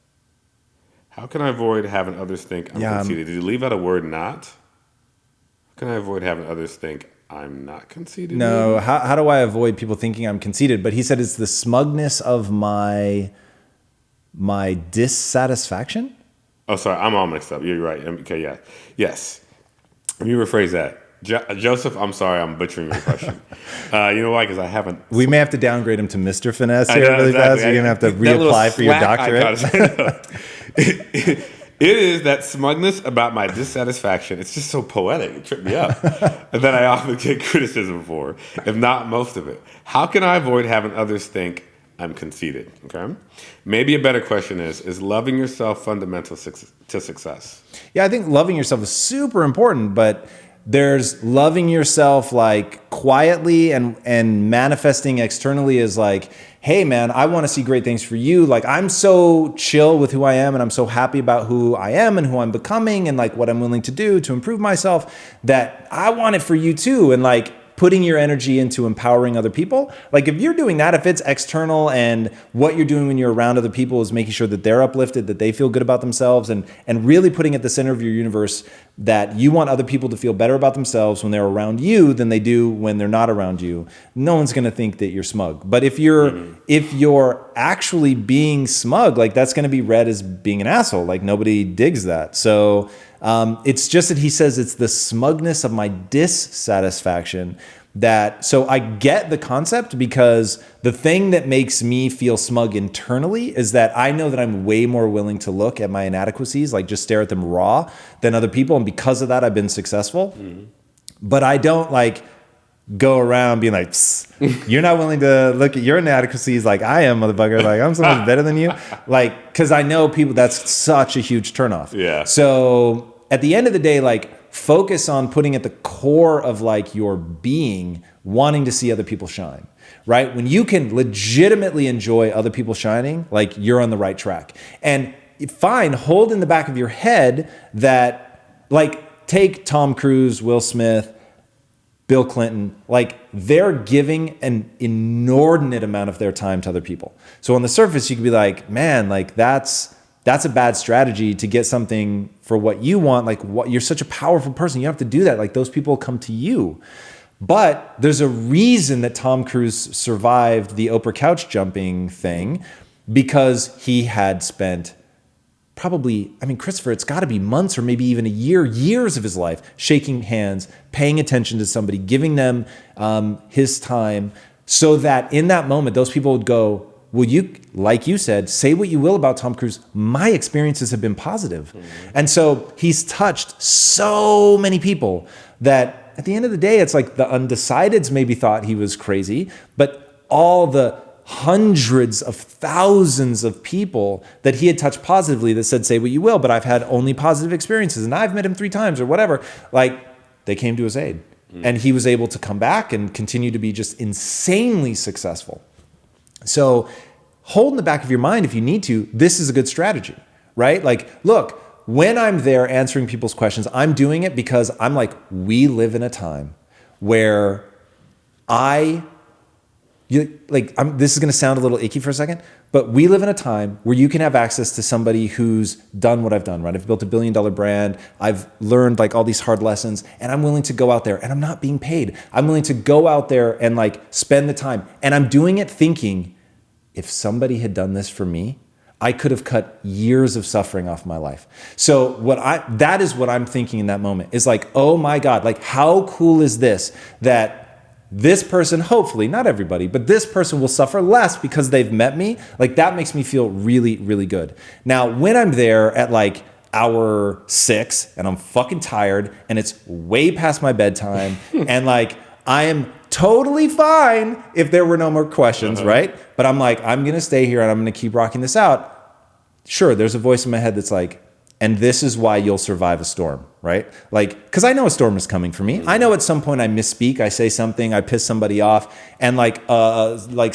How can I avoid having others think I'm conceited? Did you leave out a word not? How can I avoid having others think I'm not conceited? No, how do I avoid people thinking I'm conceited? But he said it's the smugness of my dissatisfaction? Oh, sorry, I'm all mixed up. You're right. Okay, yeah. Yes. Let me rephrase that. Joseph, I'm sorry, I'm butchering your question. You know why? Because I haven't. We may have to downgrade him to Mr. Finesse here really fast. You're going to have to reapply for your doctorate. It is that smugness about my dissatisfaction. It's just so poetic. It tripped me up. And that I often get criticism for, if not most of it. How can I avoid having others think I'm conceited? Okay. Maybe a better question is loving yourself fundamental to success? Yeah, I think loving yourself is super important, but there's loving yourself like quietly and manifesting externally as like, hey man, I want to see great things for you. Like I'm so chill with who I am and I'm so happy about who I am and who I'm becoming and like what I'm willing to do to improve myself that I want it for you too. And like putting your energy into empowering other people. Like if you're doing that, if it's external and what you're doing when you're around other people is making sure that they're uplifted, that they feel good about themselves and really putting at the center of your universe that you want other people to feel better about themselves when they're around you than they do when they're not around you, no one's going to think that you're smug. But if you're actually being smug, like that's going to be read as being an asshole. Like nobody digs that. So it's just that he says it's the smugness of my dissatisfaction so I get the concept because the thing that makes me feel smug internally is that I know that I'm way more willing to look at my inadequacies, like just stare at them raw than other people. And because of that, I've been successful. But I don't like go around being like, you're not willing to look at your inadequacies like I am, motherfucker. Like I'm so much better than you. Like, cause I know people, that's such a huge turnoff. Yeah. So at the end of the day, like, focus on putting at the core of like your being, wanting to see other people shine, right? When you can legitimately enjoy other people shining, like you're on the right track. And fine, hold in the back of your head that like take Tom Cruise, Will Smith, Bill Clinton, like they're giving an inordinate amount of their time to other people. So on the surface, you could be like, man, like that's that's a bad strategy to get something for what you want. Like, what, you're such a powerful person. You don't have to do that. Like, those people come to you. But there's a reason that Tom Cruise survived the Oprah couch jumping thing, because he had spent probably, I mean, Christopher, it's got to be months or maybe even years of his life shaking hands, paying attention to somebody, giving them his time, so that in that moment, those people would go, well, you, like you said, say what you will about Tom Cruise, my experiences have been positive. Mm-hmm. And so he's touched so many people that at the end of the day, it's like the undecideds maybe thought he was crazy, but all the hundreds of thousands of people that he had touched positively that said, say what you will, but I've had only positive experiences and I've met him 3 times or whatever, like, they came to his aid. And he was able to come back and continue to be just insanely successful. So hold in the back of your mind, if you need to, this is a good strategy, right? Like, look, when I'm there answering people's questions, I'm doing it because I'm like, we live in a time where this is going to sound a little icky for a second, but we live in a time where you can have access to somebody who's done what I've done, right? I've built $1 billion brand. I've learned like all these hard lessons, and I'm willing to go out there, and I'm not being paid. I'm willing to go out there and like spend the time. And I'm doing it thinking, if somebody had done this for me, I could have cut years of suffering off my life. So that is what I'm thinking in that moment, is like, oh my God, like, how cool is this, that this person, hopefully, not everybody, but this person will suffer less because they've met me. Like, that makes me feel really, really good. Now, when I'm there at like hour 6 and I'm fucking tired and it's way past my bedtime and like, I am totally fine if there were no more questions, right? But I'm like, I'm going to stay here and I'm going to keep rocking this out. Sure, there's a voice in my head that's like, and this is why you'll survive a storm, right? Like, because I know a storm is coming for me. I know at some point I misspeak, I say something, I piss somebody off, and like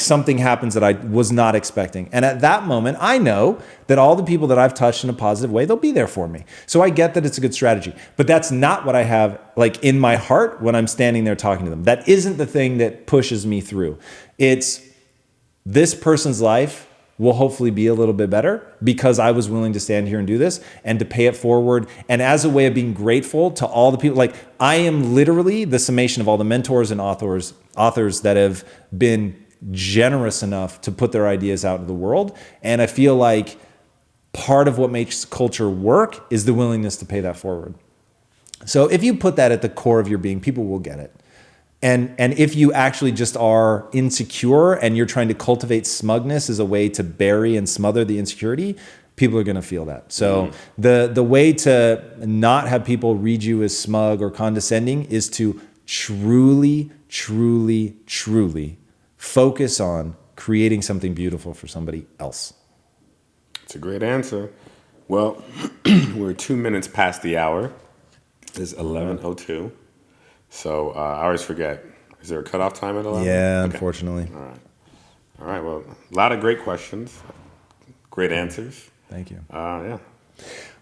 something happens that I was not expecting. And at that moment, I know that all the people that I've touched in a positive way, they'll be there for me. So I get that it's a good strategy. But that's not what I have like in my heart when I'm standing there talking to them. That isn't the thing that pushes me through. It's this person's life will hopefully be a little bit better because I was willing to stand here and do this and to pay it forward. And as a way of being grateful to all the people, like, I am literally the summation of all the mentors and authors that have been generous enough to put their ideas out into the world. And I feel like part of what makes culture work is the willingness to pay that forward. So if you put that at the core of your being, people will get it. And if you actually just are insecure and you're trying to cultivate smugness as a way to bury and smother the insecurity, people are going to feel that. So the way to not have people read you as smug or condescending is to truly, truly, truly focus on creating something beautiful for somebody else. It's a great answer. Well, we're 2 minutes past the hour. It's 11:02. So I always forget. Is there a cutoff time at 11? Yeah, okay. Unfortunately. All right. Well, a lot of great questions. Great answers. Thank you. Yeah.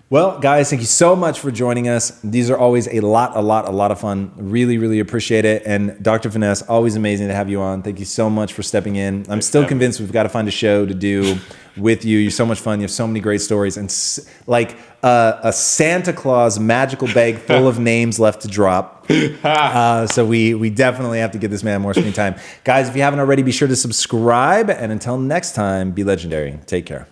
Well, guys, thank you so much for joining us. These are always a lot of fun. Really, really appreciate it. And Dr. Finesse, always amazing to have you on. Thank you so much for stepping in. I'm still convinced we've got to find a show to do with you. You're so much fun. You have so many great stories. And like a Santa Claus magical bag full of names left to drop. So we definitely have to give this man more screen time. Guys, if you haven't already, be sure to subscribe. And until next time, be legendary. Take care.